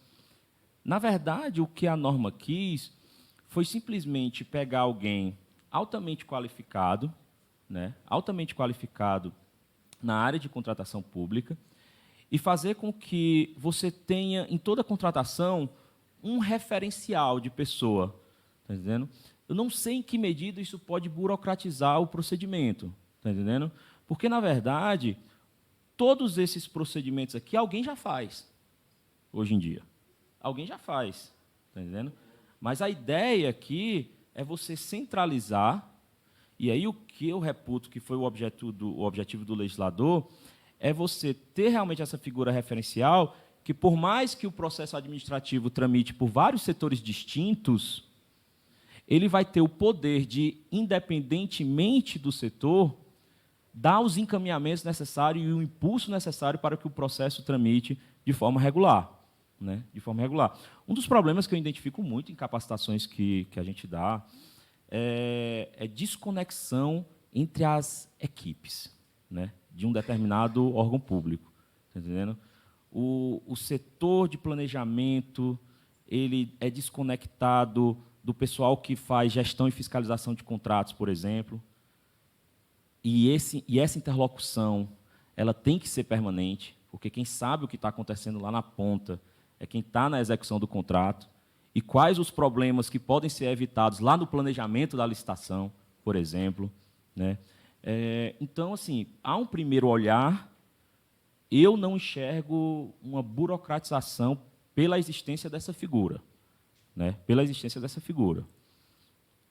Na verdade, o que a norma quis foi simplesmente pegar alguém altamente qualificado, né, altamente qualificado na área de contratação pública, e fazer com que você tenha, em toda contratação, um referencial de pessoa. Tá entendendo? Eu não sei em que medida isso pode burocratizar o procedimento. Tá entendendo? Porque, na verdade, todos esses procedimentos aqui alguém já faz, hoje em dia. Alguém já faz. Tá entendendo? Mas a ideia aqui é você centralizar, e aí o que eu reputo que foi o objetivo do legislador é você ter realmente essa figura referencial que, por mais que o processo administrativo tramite por vários setores distintos, ele vai ter o poder de, independentemente do setor, dar os encaminhamentos necessários e o impulso necessário para que o processo tramite de forma regular. Né? De forma regular. Um dos problemas que eu identifico muito em capacitações que a gente dá é desconexão entre as equipes, né, de um determinado órgão público. Tá entendendo? O setor de planejamento ele é desconectado do pessoal que faz gestão e fiscalização de contratos, por exemplo. E essa interlocução ela tem que ser permanente, porque quem sabe o que está acontecendo lá na ponta é quem está na execução do contrato, e quais os problemas que podem ser evitados lá no planejamento da licitação, por exemplo. Né? Então, assim, há um primeiro olhar, eu não enxergo uma burocratização pela existência dessa figura. Né? Pela existência dessa figura.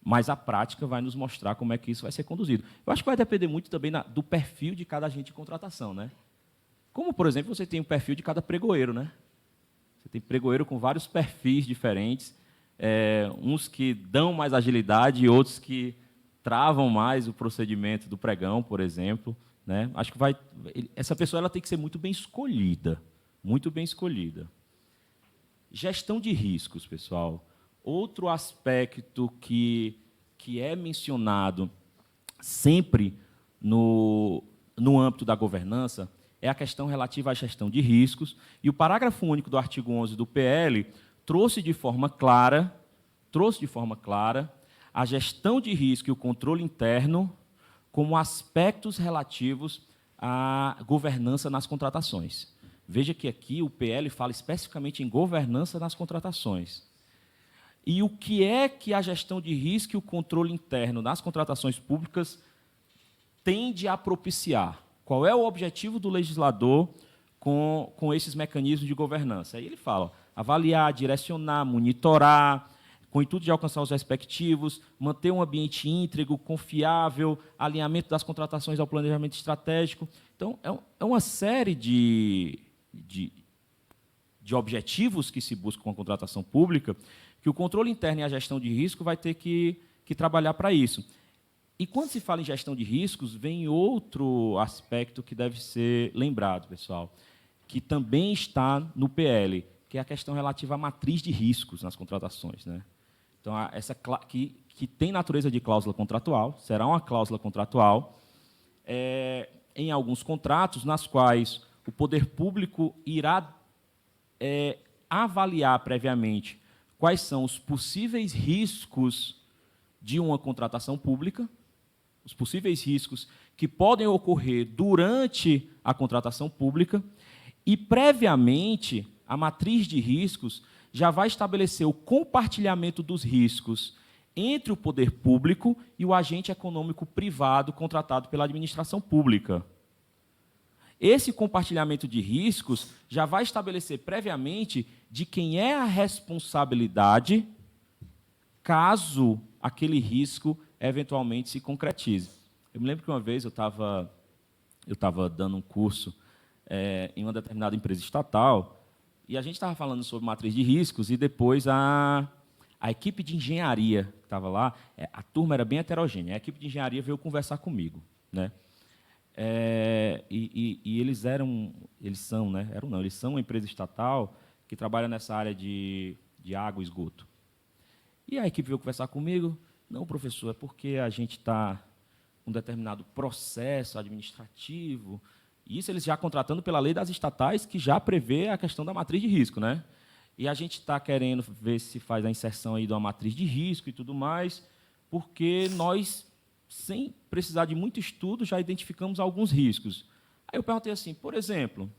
Mas a prática vai nos mostrar como é que isso vai ser conduzido. Eu acho que vai depender muito também do perfil de cada agente de contratação. Né? Como, por exemplo, você tem o perfil de cada pregoeiro. Né? Você tem pregoeiro com vários perfis diferentes, uns que dão mais agilidade e outros que travam mais o procedimento do pregão, por exemplo. Né? Acho que essa pessoa ela tem que ser muito bem escolhida. Muito bem escolhida. Gestão de riscos, pessoal. Outro aspecto que é mencionado sempre no âmbito da governança é a questão relativa à gestão de riscos, e o parágrafo único do artigo 11 do PL trouxe de forma clara a gestão de risco e o controle interno como aspectos relativos à governança nas contratações. Veja que aqui o PL fala especificamente em governança nas contratações. E o que é que a gestão de risco e o controle interno nas contratações públicas tende a propiciar? Qual é o objetivo do legislador com esses mecanismos de governança. Aí ele fala, ó, avaliar, direcionar, monitorar, com o intuito de alcançar os respectivos, manter um ambiente íntegro, confiável, alinhamento das contratações ao planejamento estratégico. Então, é uma série de objetivos que se busca com a contratação pública, que o controle interno e a gestão de risco vai ter que trabalhar para isso. E, quando se fala em gestão de riscos, vem outro aspecto que deve ser lembrado, pessoal, que também está no PL, que é a questão relativa à matriz de riscos nas contratações, né? Então, essa que tem natureza de cláusula contratual, será uma cláusula contratual, em alguns contratos, nas quais o poder público irá avaliar previamente quais são os possíveis riscos de uma contratação pública, os possíveis riscos que podem ocorrer durante a contratação pública, e, previamente, a matriz de riscos já vai estabelecer o compartilhamento dos riscos entre o poder público e o agente econômico privado contratado pela administração pública. Esse compartilhamento de riscos já vai estabelecer previamente de quem é a responsabilidade caso aquele risco eventualmente se concretize. Eu me lembro que uma vez eu estava dando um curso em uma determinada empresa estatal, e a gente estava falando sobre matriz de riscos, e depois a equipe de engenharia que estava lá, a turma era bem heterogênea, a equipe de engenharia veio conversar comigo, né? Eles são uma empresa estatal que trabalha nessa área de água e esgoto. E a equipe veio conversar comigo, não, professor, é porque a gente está com um determinado processo administrativo. Isso eles já contratando pela lei das estatais, que já prevê a questão da matriz de risco, né? E a gente está querendo ver se faz a inserção aí de uma matriz de risco e tudo mais, porque nós, sem precisar de muito estudo, já identificamos alguns riscos. Aí eu perguntei assim, por exemplo,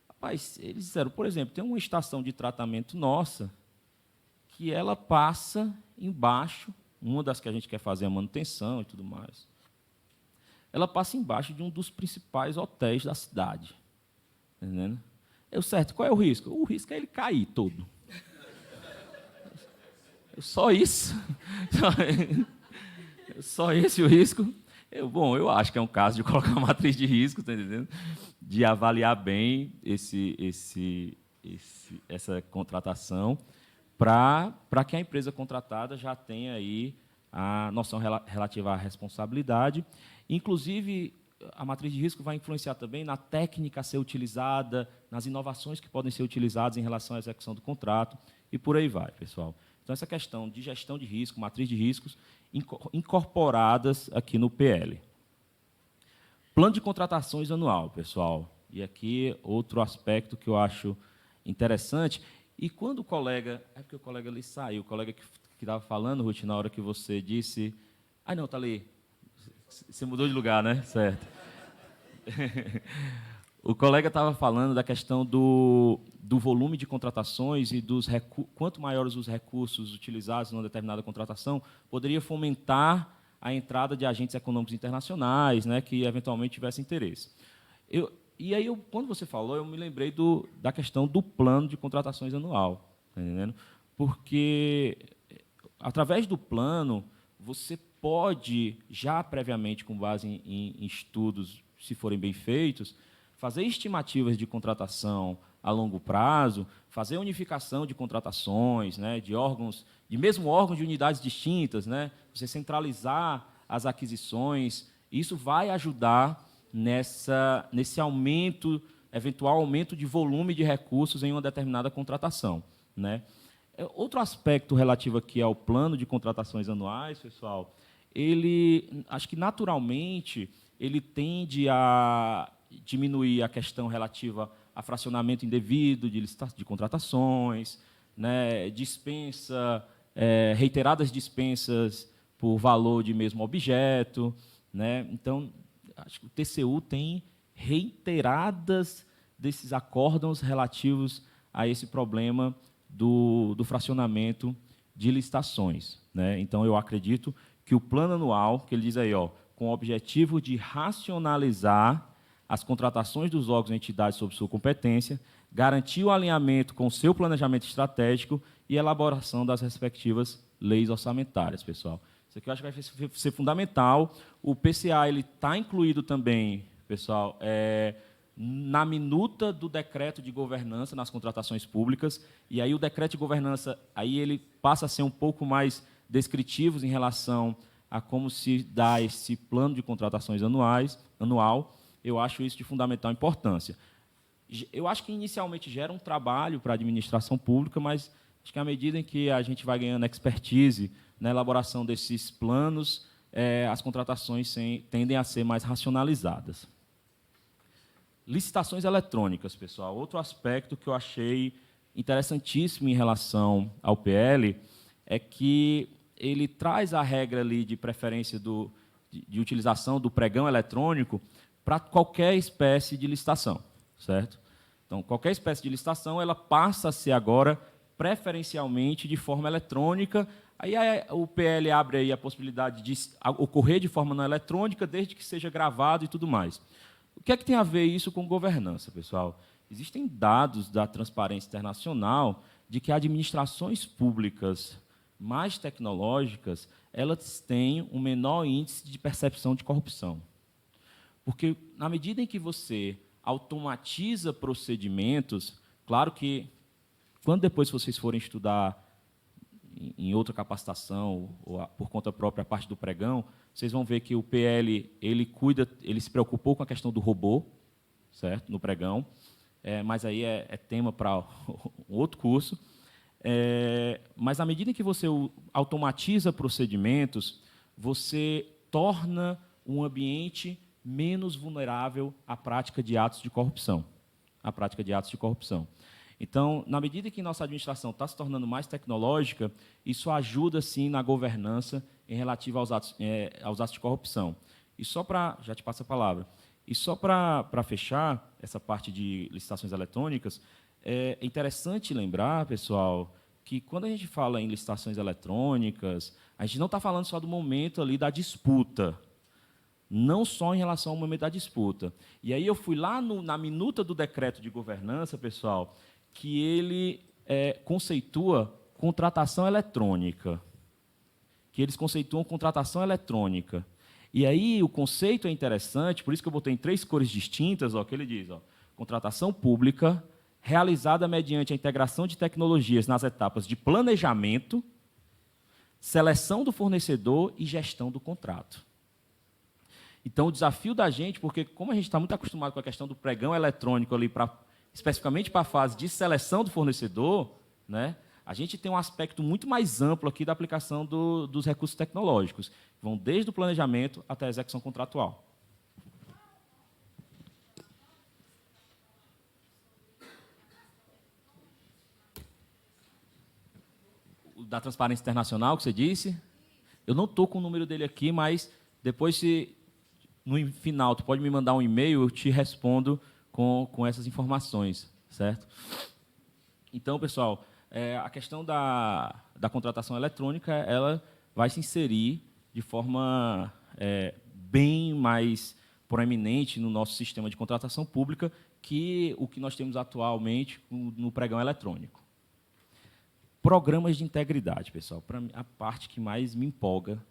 rapaz, eles disseram, por exemplo, tem uma estação de tratamento nossa que ela passa embaixo, uma das que a gente quer fazer a manutenção e tudo mais, ela passa embaixo de um dos principais hotéis da cidade. Tá entendendo? Certo, qual é o risco? O risco é ele cair todo. Só isso? Só esse o risco? Eu acho que é um caso de colocar uma matriz de risco, tá entendendo? De avaliar bem essa contratação, para que a empresa contratada já tenha aí a noção relativa à responsabilidade. Inclusive, a matriz de risco vai influenciar também na técnica a ser utilizada, nas inovações que podem ser utilizadas em relação à execução do contrato, e por aí vai, pessoal. Então, essa questão de gestão de risco, matriz de riscos, incorporadas aqui no PL. Plano de contratações anual, pessoal. E aqui, outro aspecto que eu acho interessante. E quando o colega... É porque o colega ali saiu, o colega que estava falando, Ruth, na hora que você disse... Ah, não, está ali. Você mudou de lugar, né? Certo. O colega estava falando da questão do volume de contratações e quanto maiores os recursos utilizados numa determinada contratação, poderia fomentar a entrada de agentes econômicos internacionais, né, que eventualmente tivessem interesse. Quando você falou, eu me lembrei da questão do plano de contratações anual, tá entendendo? Porque, através do plano, você pode, já previamente, com base em estudos, se forem bem feitos, fazer estimativas de contratação a longo prazo, fazer unificação de contratações, né, de mesmo órgãos de unidades distintas, né, você centralizar as aquisições. Isso vai ajudar nesse eventual aumento de volume de recursos em uma determinada contratação, né. Outro aspecto relativo aqui ao plano de contratações anuais, pessoal, acho que naturalmente ele tende a diminuir a questão relativa a fracionamento indevido de contratações, né, reiteradas dispensas por valor de mesmo objeto, né. Então, acho que o TCU tem reiteradas desses acórdãos relativos a esse problema do fracionamento de licitações, né. Então, eu acredito que o plano anual, que ele diz aí, com o objetivo de racionalizar as contratações dos órgãos e entidades sob sua competência, garantir o alinhamento com o seu planejamento estratégico e elaboração das respectivas leis orçamentárias, pessoal. Isso aqui eu acho que vai ser fundamental. O PCA está incluído também, pessoal, na minuta do decreto de governança nas contratações públicas, e aí o decreto de governança aí ele passa a ser um pouco mais descritivo em relação a como se dá esse plano de contratações anual. Eu acho isso de fundamental importância. Eu acho que inicialmente gera um trabalho para a administração pública, mas acho que à medida em que a gente vai ganhando expertise na elaboração desses planos, as contratações tendem a ser mais racionalizadas. Licitações eletrônicas, pessoal. Outro aspecto que eu achei interessantíssimo em relação ao PL é que ele traz a regra ali de preferência de utilização do pregão eletrônico para qualquer espécie de licitação, certo? Então, qualquer espécie de licitação ela passa a ser agora preferencialmente de forma eletrônica. Aí o PL abre aí a possibilidade de ocorrer de forma não eletrônica, desde que seja gravado e tudo mais. O que é que tem a ver isso com governança, pessoal? Existem dados da Transparência Internacional de que administrações públicas mais tecnológicas elas têm um menor índice de percepção de corrupção. Porque, na medida em que você automatiza procedimentos, claro que, quando depois vocês forem estudar em outra capacitação, ou por conta própria, a parte do pregão, vocês vão ver que o PL ele se preocupou com a questão do robô, certo? No pregão, mas aí é tema para um outro curso. Mas, à medida que você automatiza procedimentos, você torna um ambiente menos vulnerável à prática de atos de corrupção. Então, na medida que nossa administração está se tornando mais tecnológica, isso ajuda, sim, na governança em relativo aos atos de corrupção. E só para... Já te passo a palavra. E só para fechar essa parte de licitações eletrônicas, é interessante lembrar, pessoal, que quando a gente fala em licitações eletrônicas, a gente não está falando só do momento ali da disputa, não só em relação ao momento da disputa. E aí eu fui lá na minuta do decreto de governança, pessoal, que ele conceitua contratação eletrônica. Que eles conceituam contratação eletrônica. E aí o conceito é interessante, por isso que eu botei em 3 cores distintas, que ele diz, contratação pública realizada mediante a integração de tecnologias nas etapas de planejamento, seleção do fornecedor e gestão do contrato. Então, o desafio da gente, porque como a gente está muito acostumado com a questão do pregão eletrônico ali, especificamente para a fase de seleção do fornecedor, né, a gente tem um aspecto muito mais amplo aqui da aplicação dos recursos tecnológicos, que vão desde o planejamento até a execução contratual. O da Transparência Internacional, que você disse, eu não estou com o número dele aqui, mas depois, no final, tu pode me mandar um e-mail, eu te respondo com essas informações, certo? Então, pessoal, a questão da contratação eletrônica ela vai se inserir de forma bem mais proeminente no nosso sistema de contratação pública que o que nós temos atualmente no pregão eletrônico. Programas de integridade, pessoal. Para mim, a parte que mais me empolga,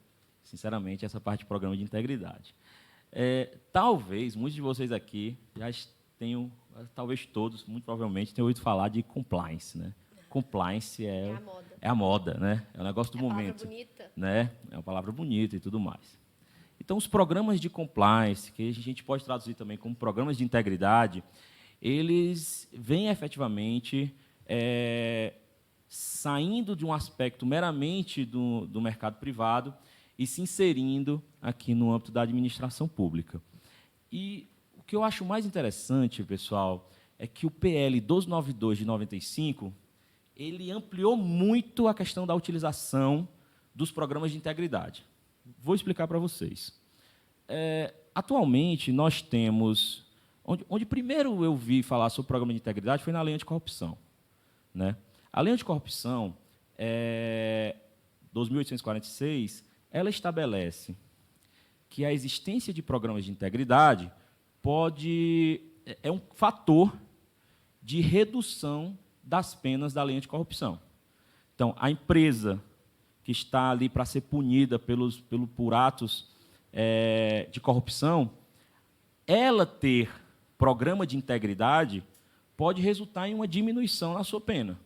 sinceramente, é essa parte de programa de integridade. Talvez muitos de vocês aqui já tenham, talvez todos, muito provavelmente, tenham ouvido falar de compliance, né? Compliance é a moda, né? É o negócio do momento. É uma palavra bonita. Né? É uma palavra bonita e tudo mais. Então, os programas de compliance, que a gente pode traduzir também como programas de integridade, eles vêm efetivamente saindo de um aspecto meramente do mercado privado e se inserindo aqui no âmbito da administração pública. E o que eu acho mais interessante, pessoal, é que o PL 1292 de 95 ele ampliou muito a questão da utilização dos programas de integridade. Vou explicar para vocês. Atualmente, nós temos... Onde primeiro eu vi falar sobre o programa de integridade foi na Lei Anticorrupção, né? A Lei Anticorrupção, 2.846, ela estabelece que a existência de programas de integridade é um fator de redução das penas da lei anticorrupção. Então, a empresa que está ali para ser punida por atos de corrupção, ela ter programa de integridade pode resultar em uma diminuição na sua pena,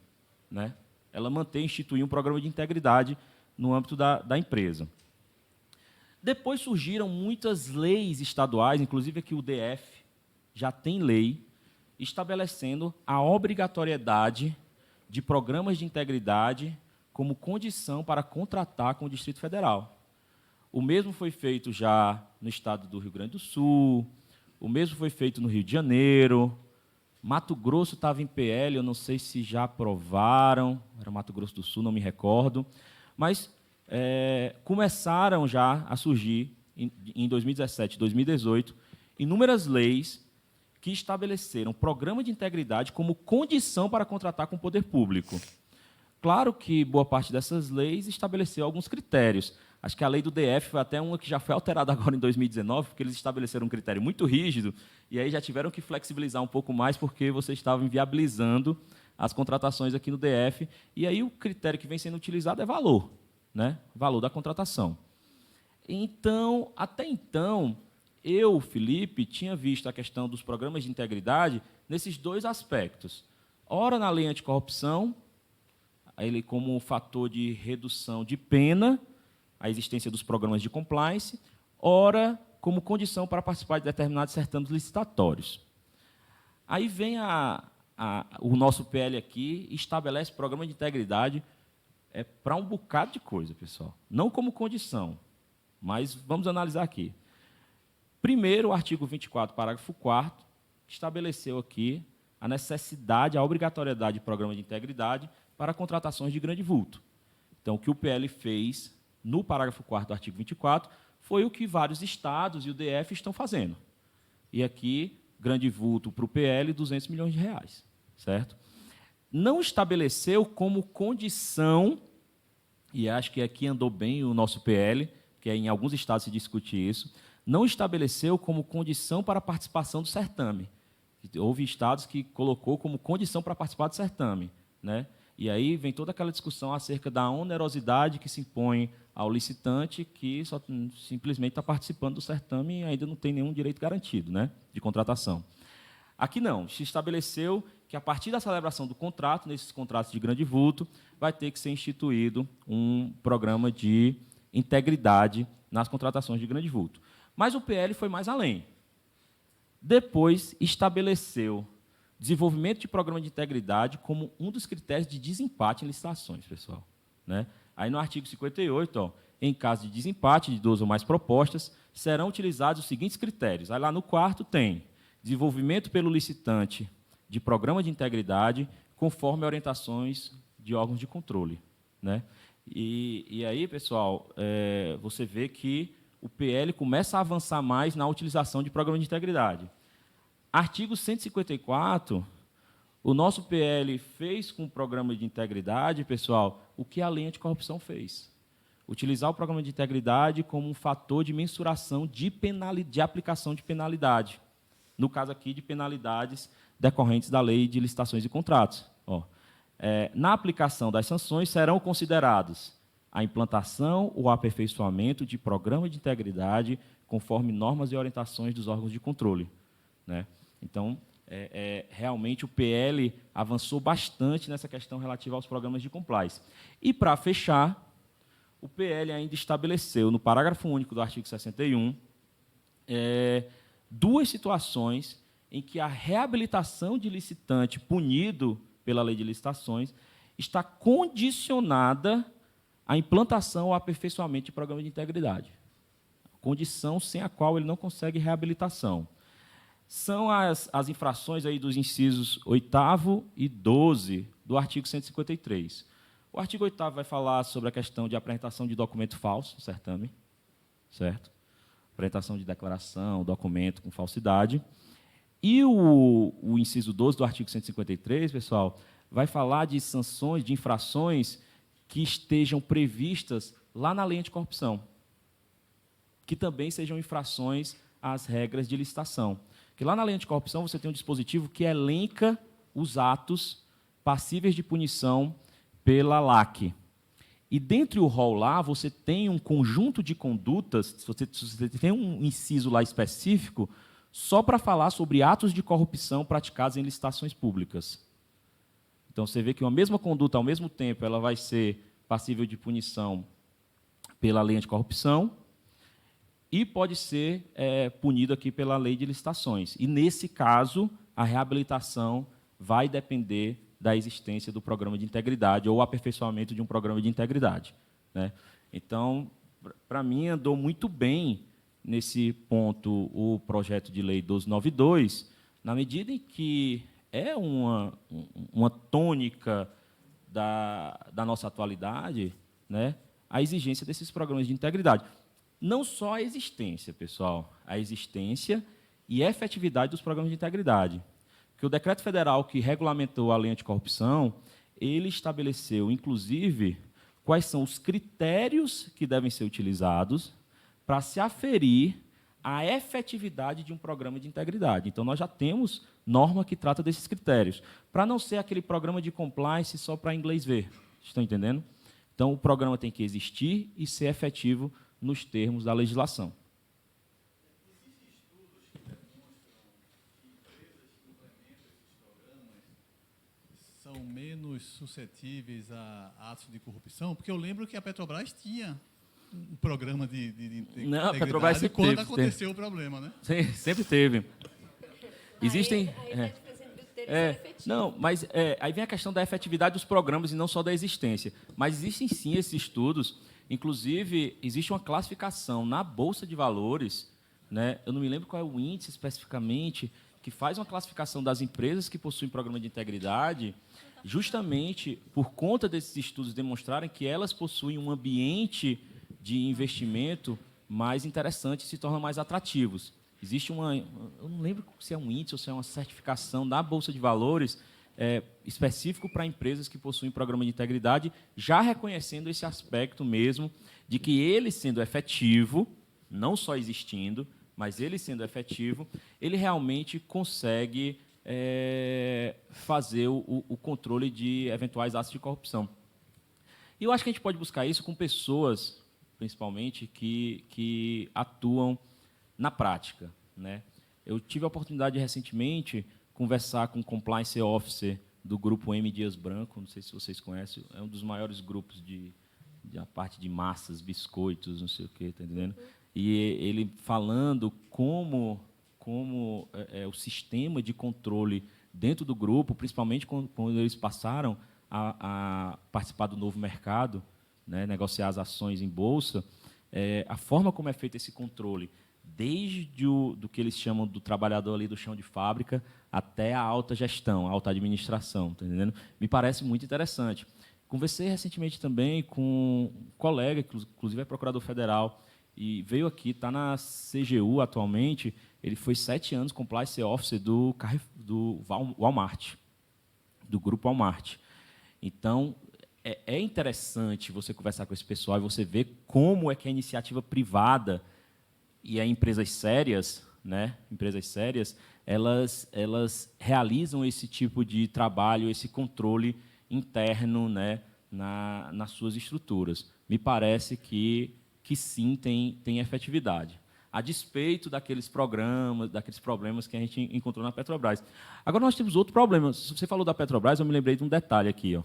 né? Ela instituir um programa de integridade no âmbito da empresa. Depois surgiram muitas leis estaduais, inclusive aqui o DF já tem lei estabelecendo a obrigatoriedade de programas de integridade como condição para contratar com o Distrito Federal. O mesmo foi feito já no estado do Rio Grande do Sul, o mesmo foi feito no Rio de Janeiro, Mato Grosso estava em PL, eu não sei se já aprovaram, era Mato Grosso do Sul, não me recordo, mas começaram já a surgir, em 2017, 2018, inúmeras leis que estabeleceram programa de integridade como condição para contratar com o poder público. Claro que boa parte dessas leis estabeleceu alguns critérios. Acho que a lei do DF foi até uma que já foi alterada agora em 2019, porque eles estabeleceram um critério muito rígido, e aí já tiveram que flexibilizar um pouco mais, porque vocês estavam inviabilizando as contratações aqui no DF, e aí o critério que vem sendo utilizado é valor, né? Valor da contratação. Então, até então, eu, Felipe, tinha visto a questão dos programas de integridade nesses dois aspectos. Ora na lei anticorrupção, ele como um fator de redução de pena, a existência dos programas de compliance, ora como condição para participar de determinados certames licitatórios. Aí vem o nosso PL aqui e estabelece programa de integridade para um bocado de coisa, pessoal. Não como condição, mas vamos analisar aqui. Primeiro, o artigo 24, parágrafo 4º, estabeleceu aqui a necessidade, a obrigatoriedade de programa de integridade para contratações de grande vulto. Então, o que o PL fez no parágrafo 4º do artigo 24, foi o que vários estados e o DF estão fazendo. E aqui, grande vulto para o PL, 200 milhões de reais. Certo? Não estabeleceu como condição, e acho que aqui andou bem o nosso PL, que em alguns estados se discute isso, não estabeleceu como condição para a participação do certame. Houve estados que colocou como condição para participar do certame, né? E aí vem toda aquela discussão acerca da onerosidade que se impõe ao licitante, que só simplesmente está participando do certame e ainda não tem nenhum direito garantido, né, de contratação. Aqui não, se estabeleceu que, a partir da celebração do contrato, nesses contratos de grande vulto, vai ter que ser instituído um programa de integridade nas contratações de grande vulto. Mas o PL foi mais além. Depois estabeleceu desenvolvimento de programa de integridade como um dos critérios de desempate em licitações, pessoal, né? Aí, no artigo 58, em caso de desempate de duas ou mais propostas, serão utilizados os seguintes critérios. Aí, lá no 4º, tem desenvolvimento pelo licitante de programa de integridade conforme orientações de órgãos de controle, né? E aí, pessoal, você vê que o PL começa a avançar mais na utilização de programa de integridade. Artigo 154, o nosso PL fez com o programa de integridade, pessoal, o que a lei anticorrupção fez. Utilizar o programa de integridade como um fator de mensuração de aplicação de penalidade. No caso aqui, de penalidades decorrentes da lei de licitações e contratos. Na aplicação das sanções serão considerados a implantação ou aperfeiçoamento de programa de integridade conforme normas e orientações dos órgãos de controle, né? Então, realmente o PL avançou bastante nessa questão relativa aos programas de compliance. E, para fechar, o PL ainda estabeleceu, no parágrafo único do artigo 61, duas situações em que a reabilitação de licitante punido pela lei de licitações está condicionada à implantação ou aperfeiçoamento de programa de integridade. Condição sem a qual ele não consegue reabilitação. São as infrações aí dos incisos 8º e 12 do artigo 153. O artigo 8º vai falar sobre a questão de apresentação de documento falso, certame, certo? Apresentação de declaração, documento com falsidade. E o inciso 12 do artigo 153, pessoal, vai falar de sanções, de infrações que estejam previstas lá na lei anticorrupção, que também sejam infrações às regras de licitação. Porque lá na lei anticorrupção você tem um dispositivo que elenca os atos passíveis de punição pela LAC. E dentro do rol lá, você tem um conjunto de condutas, você tem um inciso lá específico, só para falar sobre atos de corrupção praticados em licitações públicas. Então, você vê que uma mesma conduta, ao mesmo tempo, ela vai ser passível de punição pela lei anticorrupção e pode ser punido aqui pela lei de licitações. E, nesse caso, a reabilitação vai depender da existência do programa de integridade ou aperfeiçoamento de um programa de integridade, né? Então, para mim, andou muito bem nesse ponto o projeto de lei 1292, na medida em que é uma tônica da nossa atualidade, né, a exigência desses programas de integridade. Não só a existência, pessoal, a existência e a efetividade dos programas de integridade. Porque o decreto federal que regulamentou a lei anticorrupção, ele estabeleceu, inclusive, quais são os critérios que devem ser utilizados para se aferir a efetividade de um programa de integridade. Então, nós já temos norma que trata desses critérios, para não ser aquele programa de compliance só para inglês ver. Estão entendendo? Então, o programa tem que existir e ser efetivo nos termos da legislação. Existem estudos que demonstram que empresas que implementam esses programas são menos suscetíveis a atos de corrupção? Porque eu lembro que a Petrobras tinha um programa de Não, a Petrobras sempre quando teve, aconteceu o problema, né? Sim, sempre teve. Existem... não, mas aí vem a questão da efetividade dos programas e não só da existência. Mas existem, sim, esses estudos. Inclusive, existe uma classificação na Bolsa de Valores, né? Eu não me lembro qual é o índice especificamente, que faz uma classificação das empresas que possuem programa de integridade, justamente por conta desses estudos demonstrarem que elas possuem um ambiente de investimento mais interessante e se tornam mais atrativos. Existe eu não lembro se é um índice ou se é uma certificação da Bolsa de Valores específico para empresas que possuem programa de integridade, já reconhecendo esse aspecto mesmo de que ele sendo efetivo, não só existindo, mas ele sendo efetivo, ele realmente consegue fazer o controle de eventuais atos de corrupção. E eu acho que a gente pode buscar isso com pessoas, principalmente, que atuam na prática, né? Eu tive a oportunidade recentemente conversar com o compliance officer do grupo M. Dias Branco, não sei se vocês conhecem, é um dos maiores grupos a parte de massas, biscoitos, não sei o quê, tá entendendo? E ele falando como o sistema de controle dentro do grupo, principalmente quando eles passaram a participar do novo mercado, né, negociar as ações em bolsa, a forma como é feito esse controle, desde do que eles chamam do trabalhador ali do chão de fábrica até a alta gestão, a alta administração, tá entendendo? Me parece muito interessante. Conversei recentemente também com um colega, que inclusive é procurador federal, e veio aqui, está na CGU atualmente, ele foi 7 anos compliance officer do Walmart, do grupo Walmart. Então, é interessante você conversar com esse pessoal e você ver como é que a iniciativa privada e as empresas sérias, né, elas realizam esse tipo de trabalho, esse controle interno, né, nas suas estruturas. Me parece que sim tem efetividade, a despeito daqueles problemas que a gente encontrou na Petrobras. Agora, nós temos outro problema. Se você falou da Petrobras, eu me lembrei de um detalhe aqui. Ó.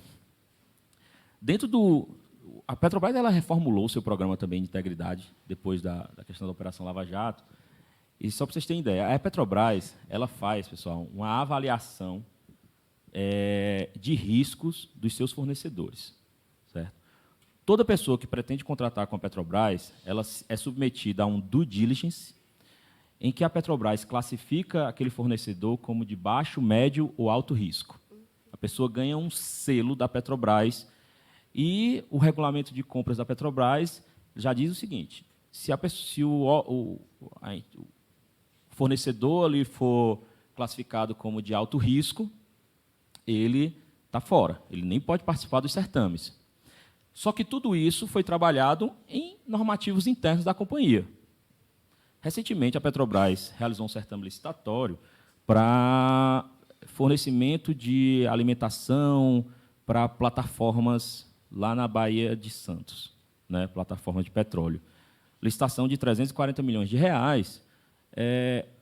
A Petrobras ela reformulou o seu programa também de integridade, depois da questão da Operação Lava Jato. E só para vocês terem ideia, a Petrobras ela faz, pessoal, uma avaliação de riscos dos seus fornecedores. Certo? Toda pessoa que pretende contratar com a Petrobras, ela é submetida a um due diligence, em que a Petrobras classifica aquele fornecedor como de baixo, médio ou alto risco. A pessoa ganha um selo da Petrobras e o regulamento de compras da Petrobras já diz o seguinte: se o fornecedor ali for classificado como de alto risco, ele está fora, ele nem pode participar dos certames. Só que tudo isso foi trabalhado em normativos internos da companhia. Recentemente, a Petrobras realizou um certame licitatório para fornecimento de alimentação para plataformas lá na Baía de Santos, né, plataforma de petróleo. Licitação de 340 milhões de reais,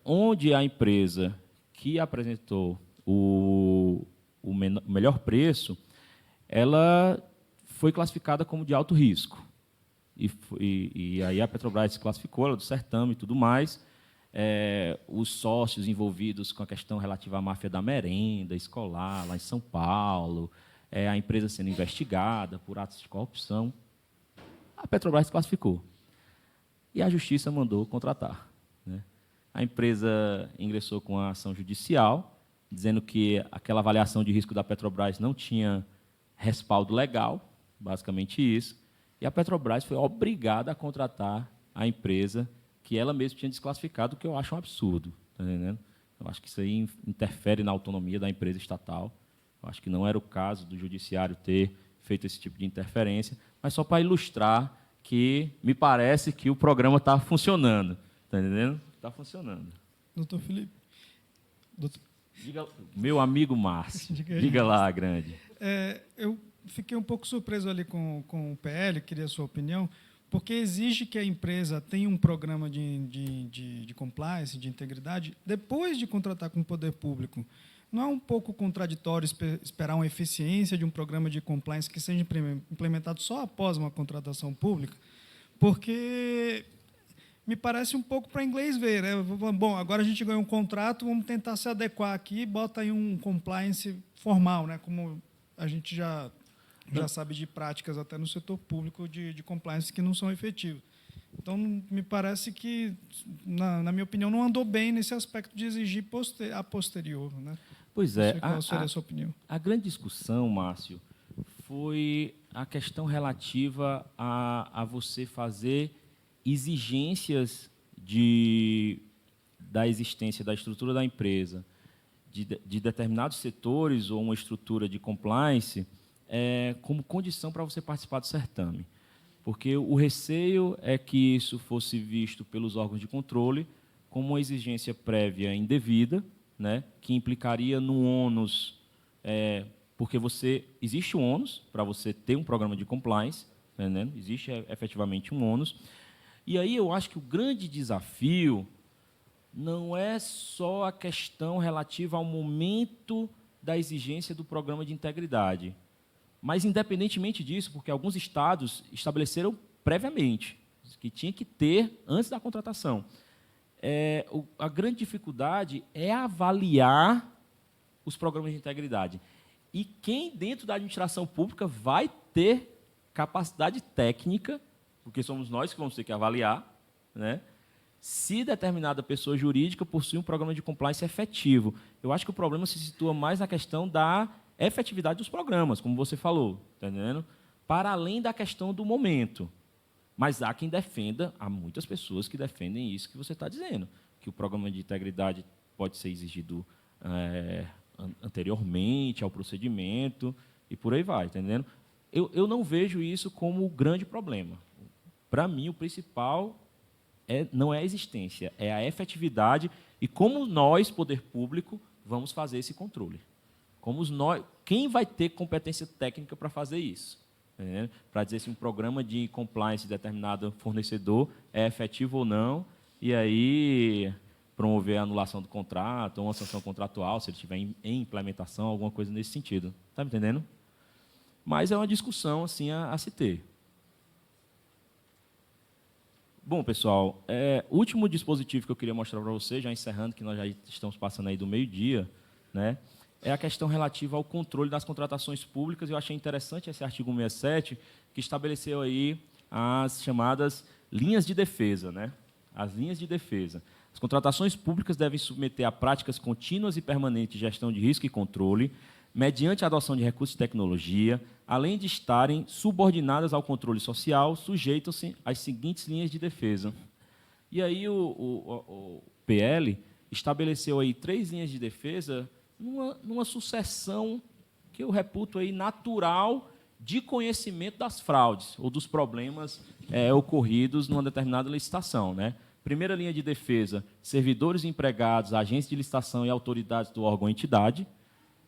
onde a empresa que apresentou o melhor preço, ela foi classificada como de alto risco. E aí a Petrobras se classificou, ela do certame e tudo mais. Os sócios envolvidos com a questão relativa à máfia da merenda escolar, lá em São Paulo, a empresa sendo investigada por atos de corrupção. A Petrobras se classificou. E a Justiça mandou contratar, né? A empresa ingressou com a ação judicial, dizendo que aquela avaliação de risco da Petrobras não tinha respaldo legal, basicamente isso, e a Petrobras foi obrigada a contratar a empresa que ela mesma tinha desclassificado, o que eu acho um absurdo. Tá entendendo? Eu acho que isso aí interfere na autonomia da empresa estatal. Eu acho que não era o caso do judiciário ter feito esse tipo de interferência, mas só para ilustrar que me parece que o programa está funcionando. Está entendendo? Está funcionando. Doutor Felipe. Diga, meu amigo Márcio, diga lá, grande. Eu fiquei um pouco surpreso ali com o PL, queria a sua opinião, porque exige que a empresa tenha um programa de compliance, de integridade, depois de contratar com o poder público. Não é um pouco contraditório esperar uma eficiência de um programa de compliance que seja implementado só após uma contratação pública? Porque me parece um pouco para inglês ver, né? Bom, agora a gente ganhou um contrato, vamos tentar se adequar aqui, bota aí um compliance formal, né? Como a gente já sabe de práticas até no setor público de compliance que não são efetivos. Então, me parece que, na minha opinião, não andou bem nesse aspecto de exigir a posterior, né? Pois é. Qual seria a sua opinião? A grande discussão, Márcio, foi a questão relativa a você fazer exigências da existência da estrutura da empresa, de determinados setores ou uma estrutura de compliance, como condição para você participar do certame. Porque o receio é que isso fosse visto pelos órgãos de controle como uma exigência prévia indevida, né, que implicaria no ônus, porque existe um ônus para você ter um programa de compliance, né, existe efetivamente um ônus. E aí eu acho que o grande desafio não é só a questão relativa ao momento da exigência do programa de integridade, mas, independentemente disso, porque alguns estados estabeleceram previamente que tinha que ter antes da contratação. A grande dificuldade é avaliar os programas de integridade. E quem, dentro da administração pública, vai ter capacidade técnica, porque somos nós que vamos ter que avaliar, né, se determinada pessoa jurídica possui um programa de compliance efetivo. Eu acho que o problema se situa mais na questão da efetividade dos programas, como você falou, tá entendendo? Para além da questão do momento. Mas há quem defenda, há muitas pessoas que defendem isso que você está dizendo, que o programa de integridade pode ser exigido anteriormente ao procedimento e por aí vai, tá entendendo? Eu não vejo isso como o grande problema. Para mim, o principal não é a existência, é a efetividade e como nós, poder público, vamos fazer esse controle. Quem vai ter competência técnica para fazer isso? Para dizer se um programa de compliance de determinado fornecedor é efetivo ou não, e aí promover a anulação do contrato, ou uma sanção contratual, se ele estiver em implementação, alguma coisa nesse sentido. Está me entendendo? Mas é uma discussão assim, a se ter. Bom, pessoal, o último dispositivo que eu queria mostrar para vocês, já encerrando, que nós já estamos passando aí do meio-dia, né, é a questão relativa ao controle das contratações públicas. Eu achei interessante esse artigo 167, que estabeleceu aí as chamadas linhas de defesa, né? As linhas de defesa. As contratações públicas devem submeter a práticas contínuas e permanentes de gestão de risco e controle, mediante a adoção de recursos de tecnologia, além de estarem subordinadas ao controle social, sujeitam-se às seguintes linhas de defesa. E aí o PL estabeleceu aí 3 linhas de defesa numa sucessão que eu reputo aí natural de conhecimento das fraudes ou dos problemas ocorridos numa determinada licitação, né? Primeira linha de defesa, servidores e empregados, agentes de licitação e autoridades do órgão ou entidade.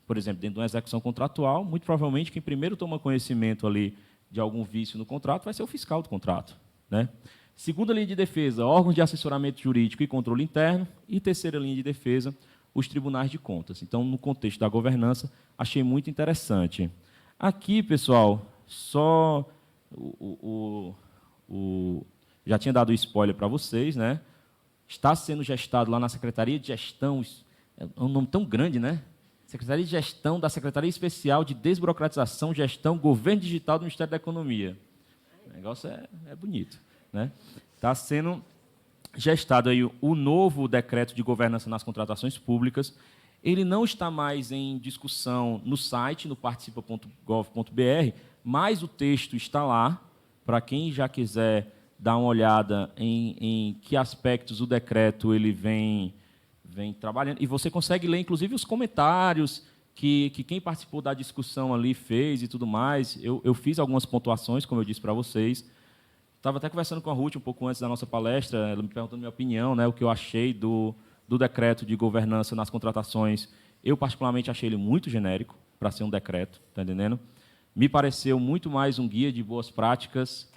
Por exemplo, dentro de uma execução contratual, muito provavelmente quem primeiro toma conhecimento ali de algum vício no contrato vai ser o fiscal do contrato, né? Segunda linha de defesa, órgãos de assessoramento jurídico e controle interno. E terceira linha de defesa, os tribunais de contas. Então, no contexto da governança, achei muito interessante. Aqui, pessoal, só já tinha dado spoiler para vocês, né? Está sendo gestado lá na Secretaria de Gestão, é um nome tão grande, né? Secretaria de Gestão da Secretaria Especial de Desburocratização, Gestão, Governo Digital do Ministério da Economia. O negócio é bonito, né? Está sendo gestado aí o novo decreto de governança nas contratações públicas. Ele não está mais em discussão no site, no participa.gov.br, mas o texto está lá, para quem já quiser dar uma olhada em que aspectos o decreto ele vem trabalhando. E você consegue ler, inclusive, os comentários que quem participou da discussão ali fez e tudo mais. Eu fiz algumas pontuações, como eu disse para vocês. Estava até conversando com a Ruth um pouco antes da nossa palestra, ela me perguntando minha opinião, né, o que eu achei do decreto de governança nas contratações. Eu, particularmente, achei ele muito genérico para ser um decreto, está entendendo? Me pareceu muito mais um guia de boas práticas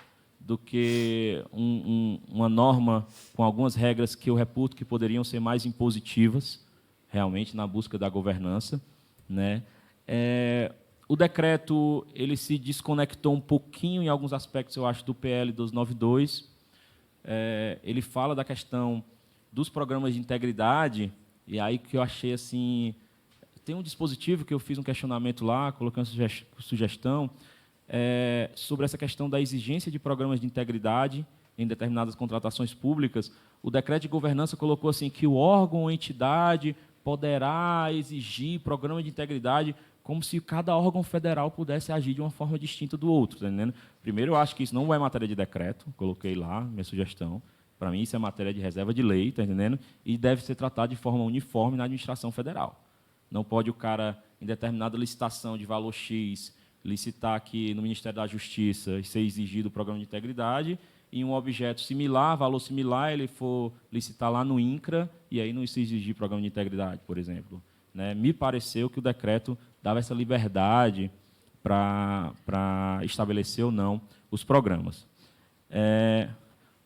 do que uma norma com algumas regras que eu reputo que poderiam ser mais impositivas, realmente, na busca da governança, né? O decreto ele se desconectou um pouquinho, em alguns aspectos, eu acho, do PL 292. Ele fala da questão dos programas de integridade, e aí que eu achei assim... Tem um dispositivo que eu fiz um questionamento lá, coloquei uma sugestão, sobre essa questão da exigência de programas de integridade em determinadas contratações públicas. O decreto de governança colocou assim que o órgão ou entidade poderá exigir programa de integridade como se cada órgão federal pudesse agir de uma forma distinta do outro. Tá entendendo? Primeiro, eu acho que isso não é matéria de decreto, coloquei lá minha sugestão. Para mim, isso é matéria de reserva de lei, tá entendendo? E deve ser tratado de forma uniforme na administração federal. Não pode o cara, em determinada licitação de valor X, licitar aqui no Ministério da Justiça e ser exigido o programa de integridade, e um objeto similar, valor similar, ele for licitar lá no INCRA, e aí não se exigir programa de integridade, por exemplo. Né? Me pareceu que o decreto dava essa liberdade para estabelecer ou não os programas.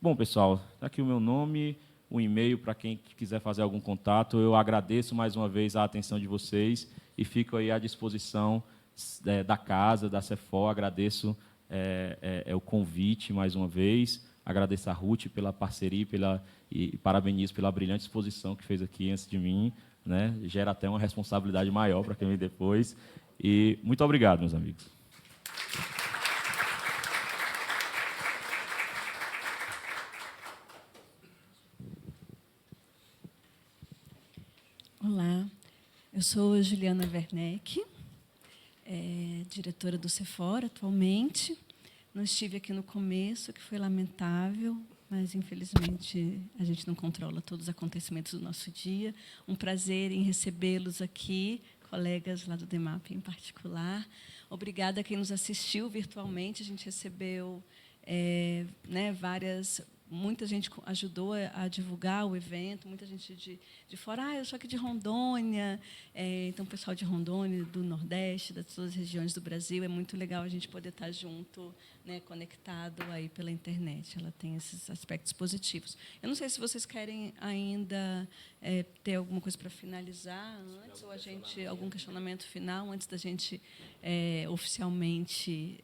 Bom, pessoal, está aqui o meu nome, o e-mail para quem quiser fazer algum contato. Eu agradeço mais uma vez a atenção de vocês e fico aí à disposição da casa, da CEFOL. Agradeço o convite mais uma vez. Agradeço a Ruth pela parceria e parabenizo pela brilhante exposição que fez aqui antes de mim. Né? Gera até uma responsabilidade maior para quem vem depois. E muito obrigado, meus amigos. Olá, eu sou Juliana Werneck, diretora do Sephora atualmente. Não estive aqui no começo, que foi lamentável, mas, infelizmente, a gente não controla todos os acontecimentos do nosso dia. Um prazer em recebê-los aqui, colegas lá do DEMAP em particular. Obrigada a quem nos assistiu virtualmente. A gente recebeu muita gente ajudou a divulgar o evento, muita gente de fora. Eu sou aqui de Rondônia, então o pessoal de Rondônia, do Nordeste, das todas as regiões do Brasil. É muito legal a gente poder estar junto, né, conectado aí pela internet. Ela tem esses aspectos positivos. Eu não sei se vocês querem ainda ter alguma coisa para finalizar antes, ou algum questionamento final antes da gente oficialmente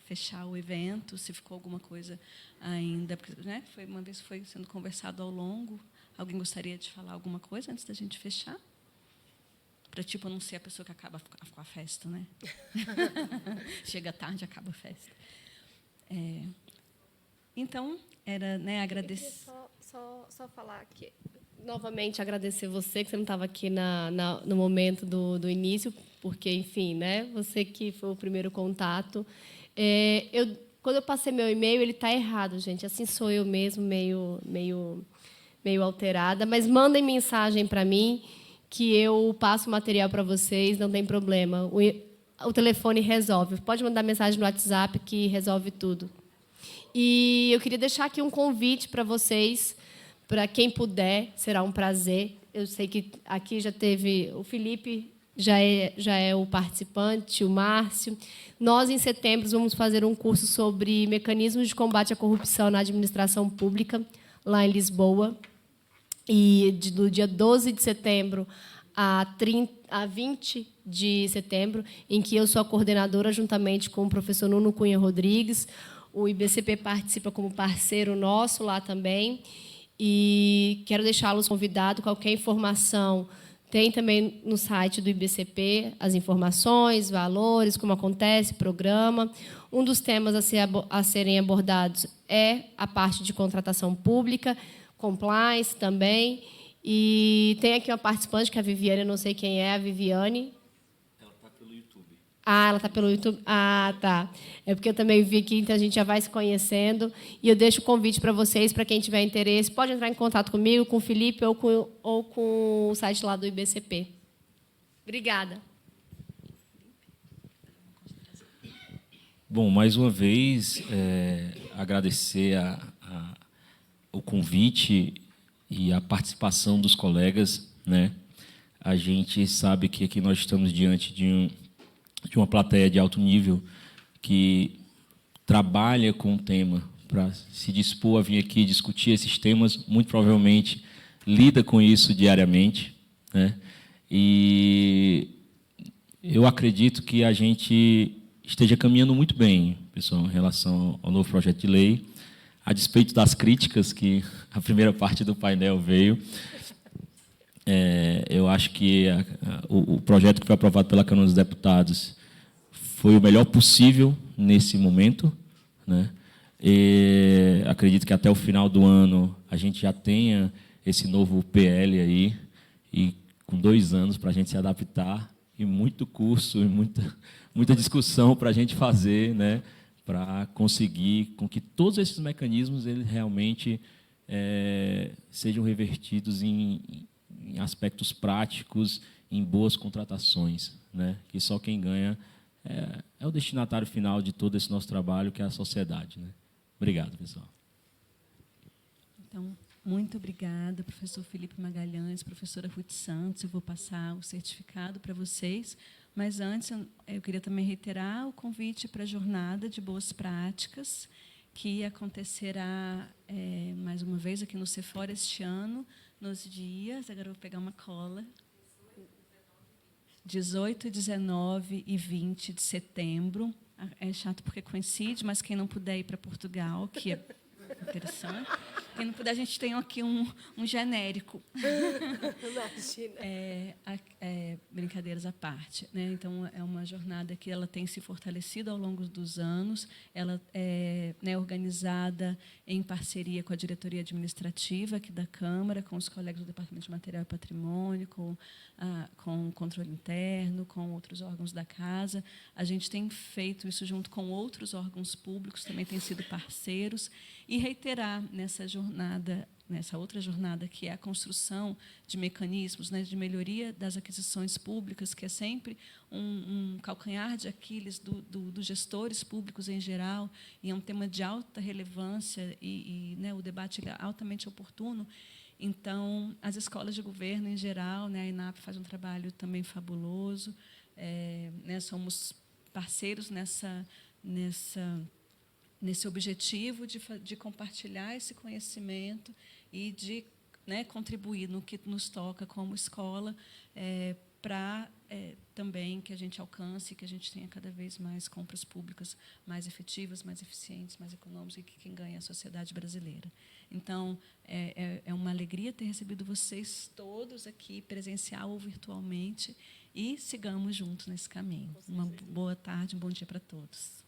fechar o evento, se ficou alguma coisa ainda, porque, né, uma vez foi sendo conversado ao longo. Alguém gostaria de falar alguma coisa antes da gente fechar? Para, tipo, não ser a pessoa que acaba com a festa, né? Chega tarde, acaba a festa. Então, era, né, agradecer... Só falar aqui. Novamente, agradecer você, que você não estava aqui no momento do início, porque, enfim, né, você que foi o primeiro contato. Quando eu passei meu e-mail, ele está errado, gente. Assim sou eu mesmo, meio alterada. Mas mandem mensagem para mim, que eu passo o material para vocês, não tem problema. O telefone resolve. Pode mandar mensagem no WhatsApp, que resolve tudo. E eu queria deixar aqui um convite para vocês, Para quem puder, será um prazer. Eu sei que aqui já teve o Felipe, já é o participante, o Márcio. Nós, em setembro, vamos fazer um curso sobre mecanismos de combate à corrupção na administração pública, lá em Lisboa. E do dia 12 de setembro a 20 de setembro, em que eu sou a coordenadora, juntamente com o professor Nuno Cunha Rodrigues. O IBCP participa como parceiro nosso lá também. E quero deixá-los convidados. Qualquer informação tem também no site do IBCP as informações, valores, como acontece, programa. Um dos temas a serem abordados é a parte de contratação pública, compliance também. E tem aqui uma participante, que é a Viviane, eu não sei quem é a Viviane. Ela está pelo YouTube. Ah, ela está pelo YouTube. Ah, tá. É porque eu também vi que então a gente já vai se conhecendo. E eu deixo o convite para vocês, para quem tiver interesse, pode entrar em contato comigo, com o Felipe ou com o site lá do IBCP. Obrigada. Bom, mais uma vez, agradecer o convite e a participação dos colegas, né? A gente sabe que aqui nós estamos diante de uma plateia de alto nível que trabalha com o tema para se dispor a vir aqui discutir esses temas, muito provavelmente lida com isso diariamente, né? E eu acredito que a gente esteja caminhando muito bem, pessoal, em relação ao novo projeto de lei, a despeito das críticas que a primeira parte do painel veio. Eu acho que o projeto que foi aprovado pela Câmara dos Deputados foi o melhor possível nesse momento, né? E acredito que até o final do ano a gente já tenha esse novo PL aí, e com 2 anos para a gente se adaptar, e muito curso, e muita discussão para a gente fazer, né, para conseguir com que todos esses mecanismos eles realmente sejam revertidos em aspectos práticos, em boas contratações, né, que só quem ganha é o destinatário final de todo esse nosso trabalho, que é a sociedade, né. Obrigado, pessoal. Então, muito obrigada, professor Felipe Magalhães, professora Ruth Santos. Eu vou passar o certificado para vocês, mas antes eu queria também reiterar o convite para a Jornada de Boas Práticas, que acontecerá, mais uma vez, aqui no Cefora este ano, nos dias, agora eu vou pegar uma cola, 18, 19 e 20 de setembro. É chato porque coincide, mas quem não puder ir para Portugal, que é interessante. Quem não puder, a gente tem aqui um genérico. Imagina. Brincadeiras à parte, né? Então, é uma jornada que ela tem se fortalecido ao longo dos anos. Ela é, né, organizada em parceria com a diretoria administrativa aqui da Câmara, com os colegas do Departamento de Material e Patrimônio, com o controle interno, com outros órgãos da casa. A gente tem feito isso junto com outros órgãos públicos, também têm sido parceiros, e reiterar nessa outra jornada, que é a construção de mecanismos, né, de melhoria das aquisições públicas, que é sempre um calcanhar de Aquiles dos gestores públicos em geral, e é um tema de alta relevância né, o debate é altamente oportuno. Então, as escolas de governo em geral, né, a INAP faz um trabalho também fabuloso, né, somos parceiros nesse objetivo de compartilhar esse conhecimento e de, né, contribuir no que nos toca como escola, para também que a gente alcance, que a gente tenha cada vez mais compras públicas mais efetivas, mais eficientes, mais econômicas, e que quem ganha é a sociedade brasileira. Então, é uma alegria ter recebido vocês todos aqui, presencial ou virtualmente, e sigamos juntos nesse caminho. Uma boa tarde, um bom dia para todos.